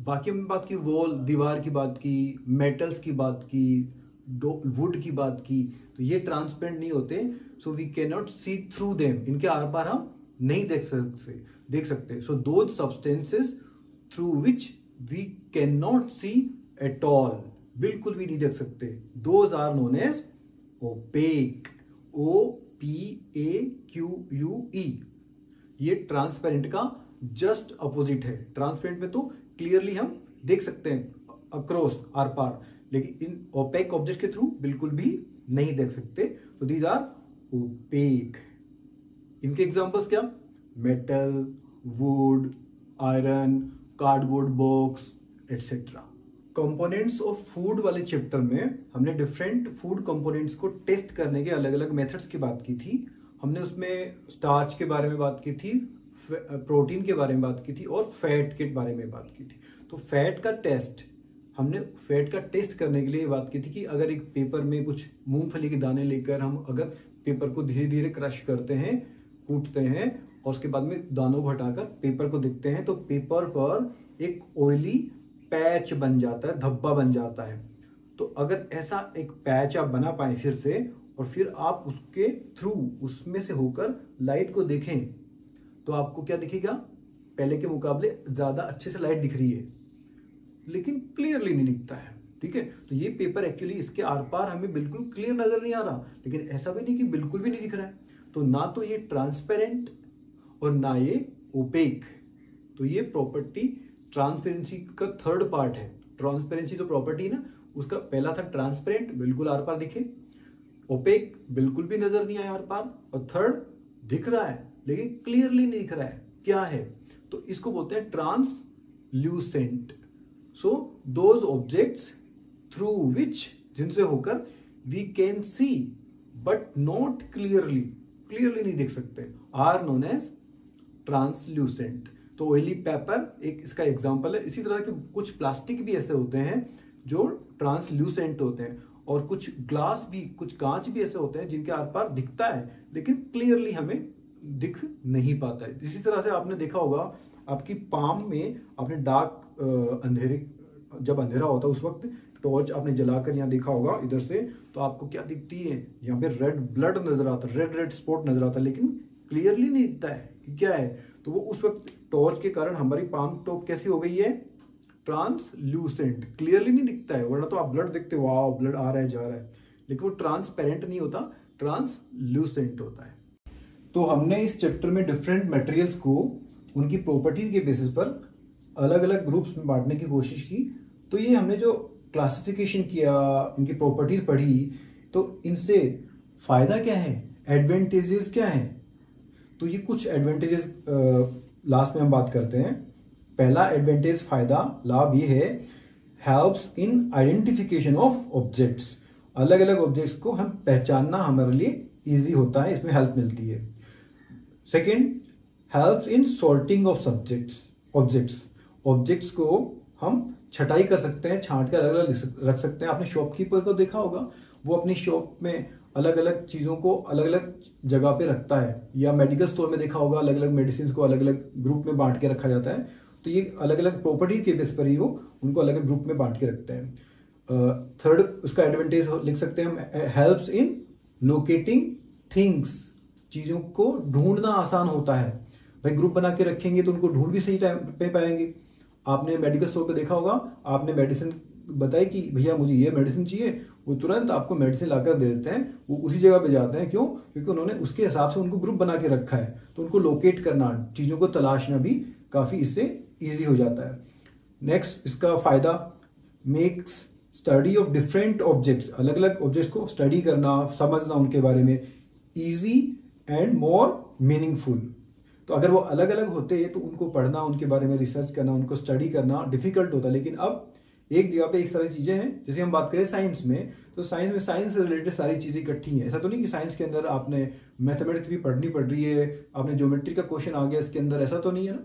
बाकी हमने बात की वॉल, दीवार की बात की, मेटल्स की बात की, वुड की बात की, तो ये ट्रांसपेरेंट नहीं होते। So we can not see through them, इनके आर पार हम नहीं देख सकते। So those substances through which we can not see at all, बिल्कुल भी नहीं देख सकते, those are known as opaque. OPAQUE। ये ट्रांसपेरेंट का जस्ट अपोजिट है। ट्रांसपेरेंट में तो क्लियरली हम देख सकते हैं अक्रॉस, आर पार, लेकिन इन ओपेक ऑब्जेक्ट के थ्रू बिल्कुल भी नहीं देख सकते। तो दीज आर ओपेक। इनके एग्जांपल्स क्या? Metal, would, iron, cardboard box, etcetera. Components of food वाले चैप्टर में हमने डिफरेंट फूड कंपोनेंट्स को टेस्ट करने के अलग अलग मेथड्स की बात की थी। हमने उसमें स्टार्च के बारे में बात की थी, प्रोटीन के बारे में बात की थी और फैट के बारे में बात की थी। तो फैट का टेस्ट करने के लिए बात की थी कि अगर एक पेपर में कुछ मूंगफली के दाने लेकर हम अगर पेपर को धीरे धीरे क्रश करते हैं, कूटते हैं, और उसके बाद में दानों को हटाकर पेपर को देखते हैं, तो पेपर पर एक ऑयली पैच बन जाता है, धब्बा बन जाता है। तो अगर ऐसा एक पैच आप बना पाए फिर से, और फिर आप उसके थ्रू, उसमें से होकर लाइट को देखें, तो आपको क्या दिखेगा? पहले के मुकाबले ज्यादा अच्छे से लाइट दिख रही है, लेकिन क्लियरली नहीं दिखता है। ठीक है, तो ये पेपर एक्चुअली इसके आर पार हमें बिल्कुल क्लियर नजर नहीं आ रहा, लेकिन ऐसा भी नहीं कि बिल्कुल भी नहीं दिख रहा है। तो ना तो ये ट्रांसपेरेंट और ना ये ओपेक। तो ये प्रॉपर्टी ट्रांसपेरेंसी का थर्ड पार्ट है। ट्रांसपेरेंसी जो प्रॉपर्टी ना, उसका पहला था ट्रांसपेरेंट, बिल्कुल आर पार दिखे, ओपेक बिल्कुल भी नजर नहीं आया आर पार, और थर्ड दिख रहा है लेकिन क्लियरली नहीं दिख रहा है, क्या है? तो इसको बोलते हैं transparent translucent. So those objects through which, जिनसे होकर we can see but not clearly, clearly नहीं देख सकते, आर नोन एज ट्रांसल्यूसेंट। तो ऑयली पेपर एक इसका एग्जांपल है। इसी तरह के कुछ प्लास्टिक भी ऐसे होते हैं जो ट्रांसल्यूसेंट होते हैं, और कुछ ग्लास भी, कुछ कांच भी ऐसे होते हैं जिनके आर पार दिखता है लेकिन क्लियरली हमें दिख नहीं पाता है। इसी तरह से आपने देखा होगा आपकी पाम में, आपने डार्क अंधेरे, जब अंधेरा होता है उस वक्त टॉर्च आपने जलाकर यहाँ देखा होगा इधर से, तो आपको क्या दिखती है, यहाँ पे रेड ब्लड नजर आता है, रेड रेड स्पॉट नजर आता है, लेकिन क्लियरली नहीं दिखता है कि क्या है। तो वो उस वक्त टॉर्च के कारण हमारी पाम टॉप कैसी हो गई है, ट्रांसल्यूसेंट, क्लियरली नहीं दिखता है। वरना तो आप ब्लड देखते हो, वाह ब्लड आ रहा है जा रहा है, लेकिन वो ट्रांसपेरेंट नहीं होता, ट्रांसल्यूसेंट होता है। तो हमने इस चैप्टर में डिफरेंट मटेरियल्स को उनकी प्रॉपर्टीज के बेसिस पर अलग अलग ग्रुप्स में बांटने की कोशिश की। तो ये हमने जो क्लासिफिकेशन किया, इनकी प्रॉपर्टीज पढ़ी, तो इनसे फायदा क्या है, एडवांटेजेस क्या है। तो ये कुछ एडवांटेजेस लास्ट में हम बात करते हैं। पहला एडवांटेज, फायदा, लाभ ये है, helps in identification of objects. अलग अलग ऑब्जेक्ट्स को हम पहचानना हमारे लिए इजी होता है, इसमें हेल्प मिलती है। Second, helps in sorting of objects को हम छटाई कर सकते हैं, छांट कर अलग अलग रख सकते हैं। आपने शॉपकीपर को देखा होगा, वो अपनी शॉप में अलग अलग चीज़ों को अलग अलग जगह पे रखता है, या मेडिकल स्टोर में देखा होगा अलग अलग मेडिसिन को अलग अलग ग्रुप में बांट के रखा जाता है। तो ये अलग अलग प्रॉपर्टी के बेस पर ही वो उनको अलग अलग ग्रुप में बांट के रखते हैं। थर्ड, उसका एडवांटेज लिख सकते हैं हम, हेल्प्स इन लोकेटिंग थिंग्स। चीज़ों को ढूंढना आसान होता है। भाई ग्रुप बना के रखेंगे तो उनको ढूंढ भी सही टाइम पे पाएंगे। आपने मेडिकल स्टोर पे देखा होगा, आपने मेडिसिन बताई कि भैया मुझे ये मेडिसिन चाहिए, वो तुरंत आपको मेडिसिन लाकर दे देते हैं, वो उसी जगह पे जाते हैं। क्यों? क्योंकि उन्होंने उसके हिसाब से उनको ग्रुप बना के रखा है। तो उनको लोकेट करना, चीज़ों को तलाशना भी काफ़ी इससे ईजी हो जाता है। नेक्स्ट, इसका फायदा, makes study of different objects, अलग अलग ऑब्जेक्ट्स को स्टडी करना, समझना उनके बारे में, ईजी एंड मोर मीनिंगफुल। तो अगर वो अलग अलग होते तो उनको पढ़ना, उनके बारे में रिसर्च करना, उनको स्टडी करना डिफिकल्ट होता। लेकिन अब एक जगह पे एक सारी चीजें हैं। जैसे हम बात करें साइंस में, तो साइंस से रिलेटेड सारी चीजें इकट्ठी हैं। ऐसा तो नहीं कि साइंस के अंदर आपने मैथमेटिक्स भी पढ़नी पड़ रही है, आपने ज्योमेट्री का क्वेश्चन आ गया इसके अंदर, ऐसा तो नहीं है ना।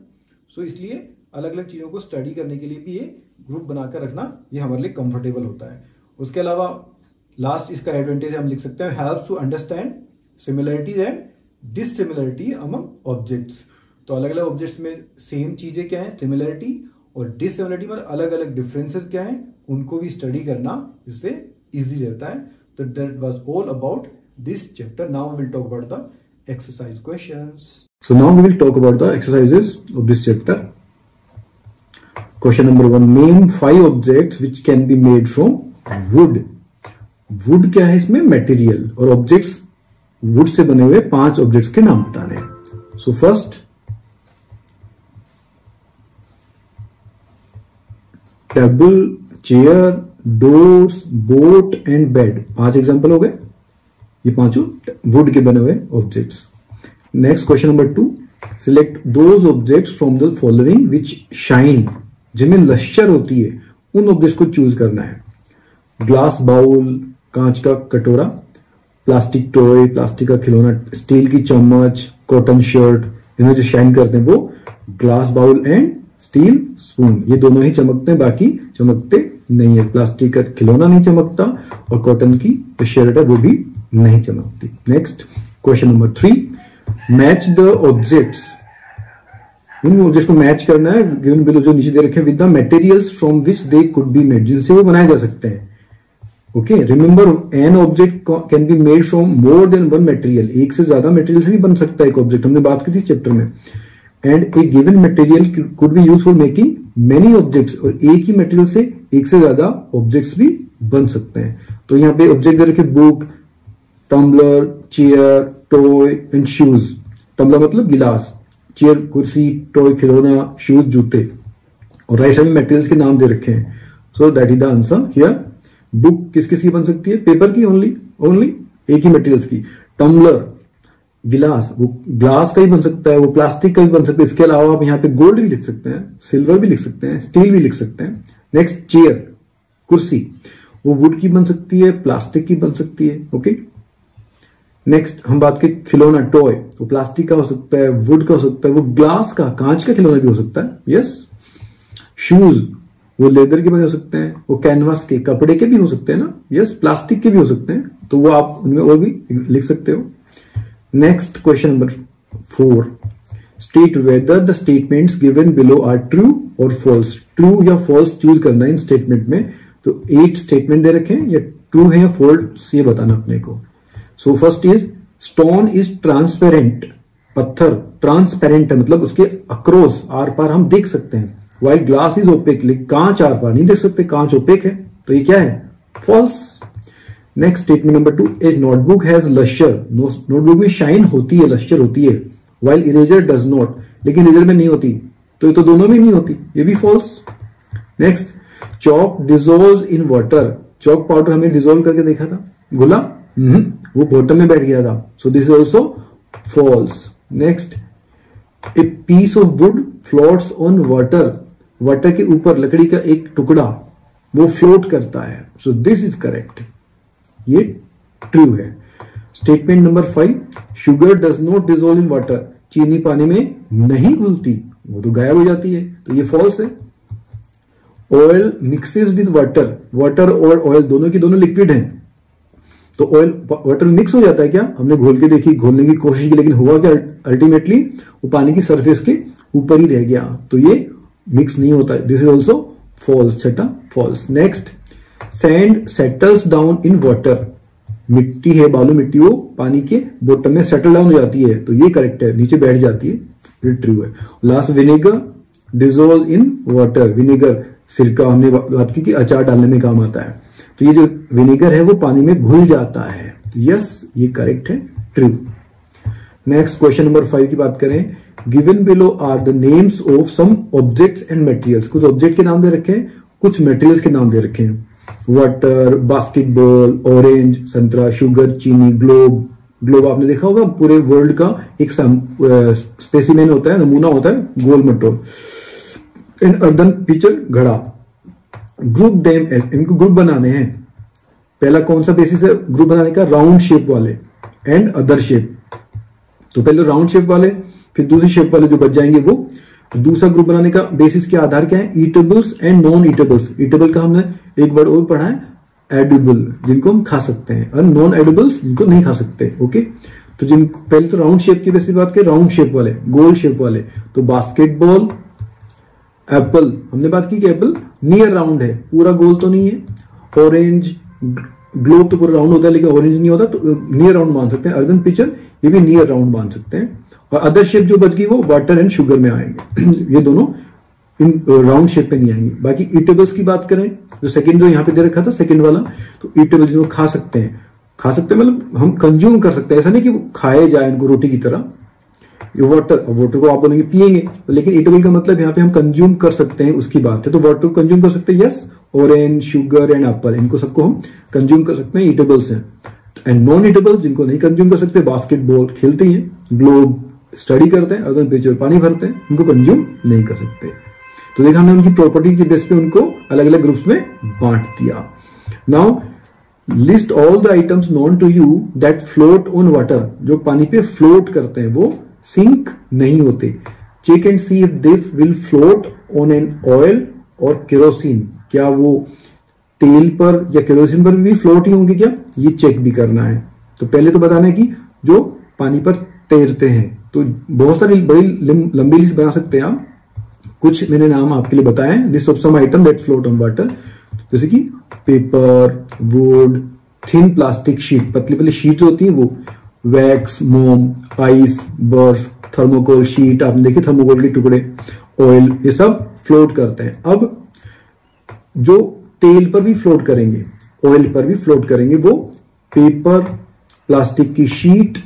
सो इसलिए अलग अलग चीज़ों को स्टडी करने के लिए भी ये ग्रुप बनाकर रखना ये हमारे लिए कंफर्टेबल होता है। उसके अलावा लास्ट इसका एडवांटेज हम लिख सकते हैं, helps to understand similarities and dissimilarity among objects. तो अलग अलग ऑब्जेक्ट्स में सेम चीजें क्या है, सिमिलरिटी, और डिससिमिलरिटी मतलब अलग अलग डिफरेंसेस क्या है, उनको भी स्टडी करना इससे इजी रहता है। तो that was all about this chapter. Now we will talk about the exercise questions. So now we will talk about the exercises of this chapter. Question number 1, name 5 objects which can be made from wood. Wood क्या है इसमें, मटेरियल, और ऑब्जेक्ट्स वुड से बने हुए 5 ऑब्जेक्ट्स के नाम बताने हैं। So first, table, chair, doors, boat and bed. 5 example हो गए, ये पांचों वुड के बने हुए objects. Next question number 2, select those objects from the following which shine. जिनमें लश्चर होती है उन ऑब्जेक्ट्स को चूज करना है। ग्लास बाउल, कांच का कटोरा, प्लास्टिक टॉय, प्लास्टिक का खिलौना, स्टील की चम्मच, कॉटन शर्ट, इन्हें जो शाइन करते हैं वो glass bowl and steel spoon. ये दोनों ही चमकते हैं, बाकी चमकते नहीं है। प्लास्टिक का खिलौना नहीं चमकता और कॉटन की जो शर्ट है वो भी नहीं चमकती। Next question number 3, match the objects. उन ऑब्जेक्ट्स को मैच करना है गिवन बिलो जो नीचे दे रखे हैं with the materials from which they could be made, जिनसे वो बनाए जा सकते हैं। Okay, remember an object can be made from more than one material. एक से ज्यादा मटेरियल से भी बन सकता है एक ऑब्जेक्ट, हमने बात की थी चैप्टर में। And A given material could be use for making many objects, और एक ही मटेरियल से एक से ज्यादा ऑब्जेक्ट्स भी बन सकते हैं। तो यहाँ पे ऑब्जेक्ट दे रखे, book, tumbler, chair, toy and shoes. Tumbler मतलब गिलास, चेयर कुर्सी, टॉय खिलौना, शूज जूते, और राइट साइड में मटेरियल्स के नाम दे रखे हैं। So that is the answer here. Book किस किस की बन सकती है, पेपर की ओनली एक ही मटेरियल्स की। टम्बलर गिलास, वो ग्लास का भी बन सकता है, वो प्लास्टिक का भी बन सकता है। इसके अलावा आप यहाँ पे गोल्ड भी लिख सकते हैं, सिल्वर भी लिख सकते हैं, स्टील भी लिख सकते हैं। नेक्स्ट चेयर, कुर्सी, वो वुड की बन सकती है, प्लास्टिक की बन सकती है। ओके, नेक्स्ट हम बात करें खिलौना, टॉय, वो प्लास्टिक का हो सकता है, वुड का हो सकता है, वो ग्लास का, कांच का खिलौना भी हो सकता है। यस, शूज, वो लेदर के बने हो सकते हैं, वो कैनवास के, कपड़े के भी हो सकते हैं ना। यस, प्लास्टिक के भी हो सकते हैं, तो वो आप उनमें और भी लिख सकते हो। Next question number 4, state whether the statements given below are true और फॉल्स। ट्रू या फॉल्स चूज करना है इन स्टेटमेंट में। तो 8 स्टेटमेंट दे रखे हैं, या ट्रू है या फॉल्स ये बताना अपने को। So first is stone is transparent, पत्थर ट्रांसपेरेंट है, मतलब उसके अक्रॉस आर पार हम देख सकते हैं। वाइल ग्लास इज ओपेक, लेकिन कांच आर पार नहीं देख सकते, कांच ओपेक है, तो ये क्या है, false. Next statement number 2, a notebook has lustre, notebook में शाइन होती है, लश्यर होती है। वाइल इरेजर डज नॉट, लेकिन इरेजर में नहीं होती, तो ये तो दोनों में नहीं होती, ये भी false. Next, chalk dissolve in water, chalk powder हमने डिजोल्व करके देखा था, घुला, वो बॉटम में बैठ गया था, so this is also false. Next, a piece of wood floats on water, water के ऊपर लकड़ी का एक टुकड़ा वो फ्लोट करता है, सो दिस इज करेक्ट, ये ट्रू है। Statement number 5, sugar does not dissolve in water, चीनी पानी में नहीं घुलती, वो तो गायब हो जाती है, तो ये फॉल्स है। Oil mixes with water, water और ऑयल दोनों की दोनों लिक्विड हैं, तो ऑयल वाटर में मिक्स हो जाता है क्या, हमने घोल के देखी, घोलने की कोशिश की, लेकिन हुआ क्या, अल्टीमेटली वो पानी की सरफेस के ऊपर ही रह गया, तो ये मिक्स नहीं होता है, दिस इज ऑल्सो फॉल्स, छठा false. Next, sand settles down in water, मिट्टी है, बालू मिट्टी, वो पानी के बॉटम में सेटल डाउन हो जाती है, तो ये करेक्ट है, नीचे बैठ जाती है, ये ट्रू है। Last, vinegar dissolve in water, vinegar सिरका, हमने बात की कि अचार डालने में काम आता है, तो ये जो विनेगर है वो पानी में घुल जाता है, यस ये करेक्ट है, ट्रू। नेक्स्ट क्वेश्चन नंबर 5 की बात करें, given below are the names of some objects and materials, कुछ ऑब्जेक्ट के नाम दे रखे हैं, कुछ मटेरियल्स के नाम दे रखे हैं, वाटर, बास्केटबॉल, ऑरेंज, संतरा, शुगर, चीनी, ग्लोब, ग्लोब आपने देखा होगा, पूरे वर्ल्ड का एक स्पेसिमेन होता है, नमूना होता है, गोल मटोल। इन अर्दन पिचर, घड़ा। ग्रुप देम, इनको ग्रुप बनाने हैं, पहला कौन सा बेसिस है ग्रुप बनाने का, राउंड शेप वाले एंड अदर शेप, तो पहले राउंड शेप वाले, फिर दूसरी शेप वाले जो बच जाएंगे वो। दूसरा ग्रुप बनाने का बेसिस के आधार क्या है, eatables and non eatables. Eatable का हमने एक वर्ड और पढ़ा है, एडिबल, जिनको हम खा सकते हैं, और नॉन एडिबल्स जिनको नहीं खा सकते। ओके, तो जिनको पहले तो राउंड शेप की बेसिस बात करें, राउंड शेप वाले, गोल शेप वाले, तो बास्केटबॉल, एप्पल, हमने बात की कि एप्पल नियर राउंड है, पूरा गोल तो नहीं है। ऑरेंज, ग्लोब तो पूरा राउंड होता है लेकिन ऑरेंज नहीं होता, तो नियर राउंड मान सकते हैं। अर्दन पिचर, ये भी नियर राउंड मान सकते हैं। और अदर शेप जो बच गई वो वाटर एंड शुगर में आएंगे ये दोनों इन राउंड शेप पे नहीं आएंगे। बाकी ईटेबल्स की बात करें, जो सेकंड जो यहाँ पे दे रखा था सेकंड वाला, तो ईटेबल्स जो खा सकते हैं, खा सकते हैं मतलब हम कंज्यूम कर सकते हैं, ऐसा नहीं कि खाए जाए इनको रोटी की तरह। ये वाटर, वाटर को आप बोलेंगे पिएंगे, तो लेकिन ईटेबल का मतलब यहाँ पे हम कंज्यूम कर सकते हैं उसकी बात है, तो वाटर को कंज्यूम कर सकते हैं। Yes, orange, sugar and Apple, इनको सबको हम कंज्यूम कर सकते हैं, ईटेबल्स हैं। एंड नॉन ईटेबल्स जिनको नहीं कंज्यूम कर सकते, बास्केटबॉल खेलते हैं, ग्लोब स्टडी करते हैं, अदर पिचर पानी भरते हैं, इनको कंज्यूम नहीं कर सकते। तो देखा हमने उनकी प्रॉपर्टी के बेस पे उनको अलग अलग ग्रुप्स में बांट दिया। Now list all the items known to you that float on water, जो पानी पे फ्लोट करते हैं वो सिंक नहीं होते। Check and see if they will float on an oil और केरोसिन, क्या वो तेल पर या केरोसिन पर भी फ्लोट ही होंगे क्या, ये चेक भी करना है। तो पहले तो बताना है कि जो पानी पर तैरते हैं, तो बहुत सारी बड़ी लंबी लिस्ट बना सकते हैं आप, कुछ मैंने नाम आपके लिए बताए, list of some item that float on water, जैसे कि paper, wood, thin plastic sheet, पतली पतली शीट्स होती है वो, वैक्स, मोम, आइस, बर्फ, थर्मोकोल शीट, आपने देखी थर्मोकोल के टुकड़े, ऑयल, ये सब फ्लोट करते हैं। अब जो तेल पर भी फ्लोट करेंगे, ऑयल पर भी फ्लोट करेंगे, वो पेपर, प्लास्टिक की शीट,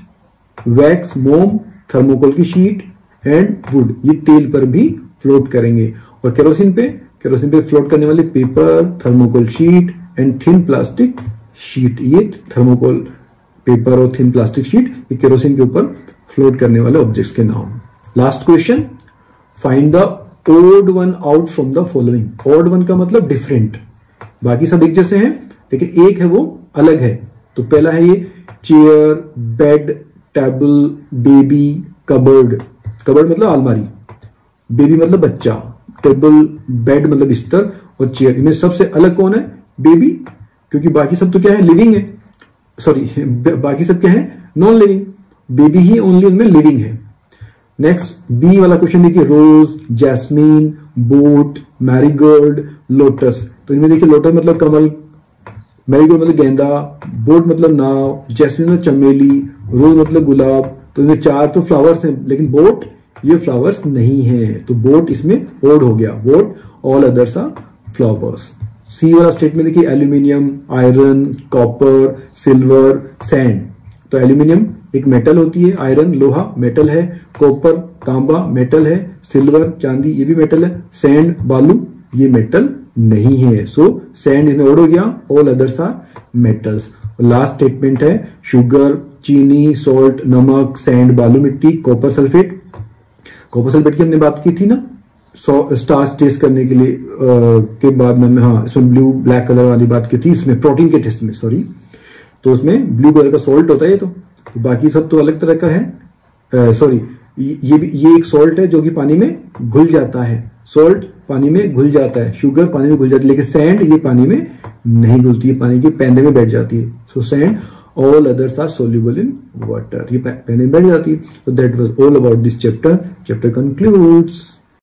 वैक्स, मोम, थर्मोकोल की शीट एंड वुड, ये तेल पर भी फ्लोट करेंगे। और केरोसिन पे फ्लोट करने वाले paper, thermocol sheet and thin plastic sheet, ये थर्मोकोल पेपर और थिन प्लास्टिक शीट, ये केरोसिन के ऊपर फ्लोट करने वाले ऑब्जेक्ट्स के नाम। Last question, find the odd one out from the following. Odd one का मतलब डिफरेंट, बाकी सब एक जैसे हैं लेकिन एक है वो अलग है। तो पहला है ये chair, bed, table, baby, cupboard. Cupboard मतलब अलमारी, बेबी मतलब बच्चा, टेबल, बेड मतलब बिस्तर और चेयर। इनमें सबसे अलग कौन है? बेबी, क्योंकि बाकी सब तो क्या है? लिविंग है। सॉरी बाकी सब क्या है? Non living. बेबी ही ओनली उनमें लिविंग है। नेक्स्ट बी वाला क्वेश्चन देखिए, रोज, जैस्मीन, बोट, मैरीगोल्ड, लोटस। तो इनमें देखिए लोटस मतलब कमल, मैरीगोल्ड मतलब गेंदा, बोट मतलब नाव, जैस्मीन मतलब चमेली, रोज मतलब गुलाब। तो इनमें चार तो फ्लावर्स हैं लेकिन बोट ये फ्लावर्स नहीं है, तो बोट इसमें ओड हो गया। Boat, all others are flowers. C वाला स्टेटमेंट देखिए, aluminium, iron, copper, silver, sand. तो एल्यूमिनियम एक मेटल होती है, आयरन लोहा मेटल है, कॉपर तांबा मेटल है, सिल्वर चांदी ये भी मेटल है, सैंड बालू ये मेटल नहीं है। सो सैंड इसमें ओड हो गया, all others are metals. Last statement है शुगर, चीनी, सॉल्ट, नमक, सैंड बालू मिट्टी, कॉपर सल्फेट। कॉपर सल्फेट की हमने बात की थी ना स्टार्च टेस्ट करने के लिए के बाद में, हाँ इसमें ब्लू ब्लैक कलर वाली बात की थी, इसमें प्रोटीन के टेस्ट में, सॉरी। तो उसमें ब्लू कलर का सॉल्ट होता है ये तो बाकी सब तो अलग तरह का है। सॉरी ये एक सॉल्ट है जो कि पानी में घुल जाता है, सॉल्ट पानी में घुल जाता है, शुगर पानी में घुल जाती है, लेकिन सैंड ये पानी में नहीं घुलती है, पानी के पैंदे में बैठ जाती है। So sand, all others are soluble in water, ये पैंदे में बैठ जाती है। So that was all about this chapter. Chapter concludes.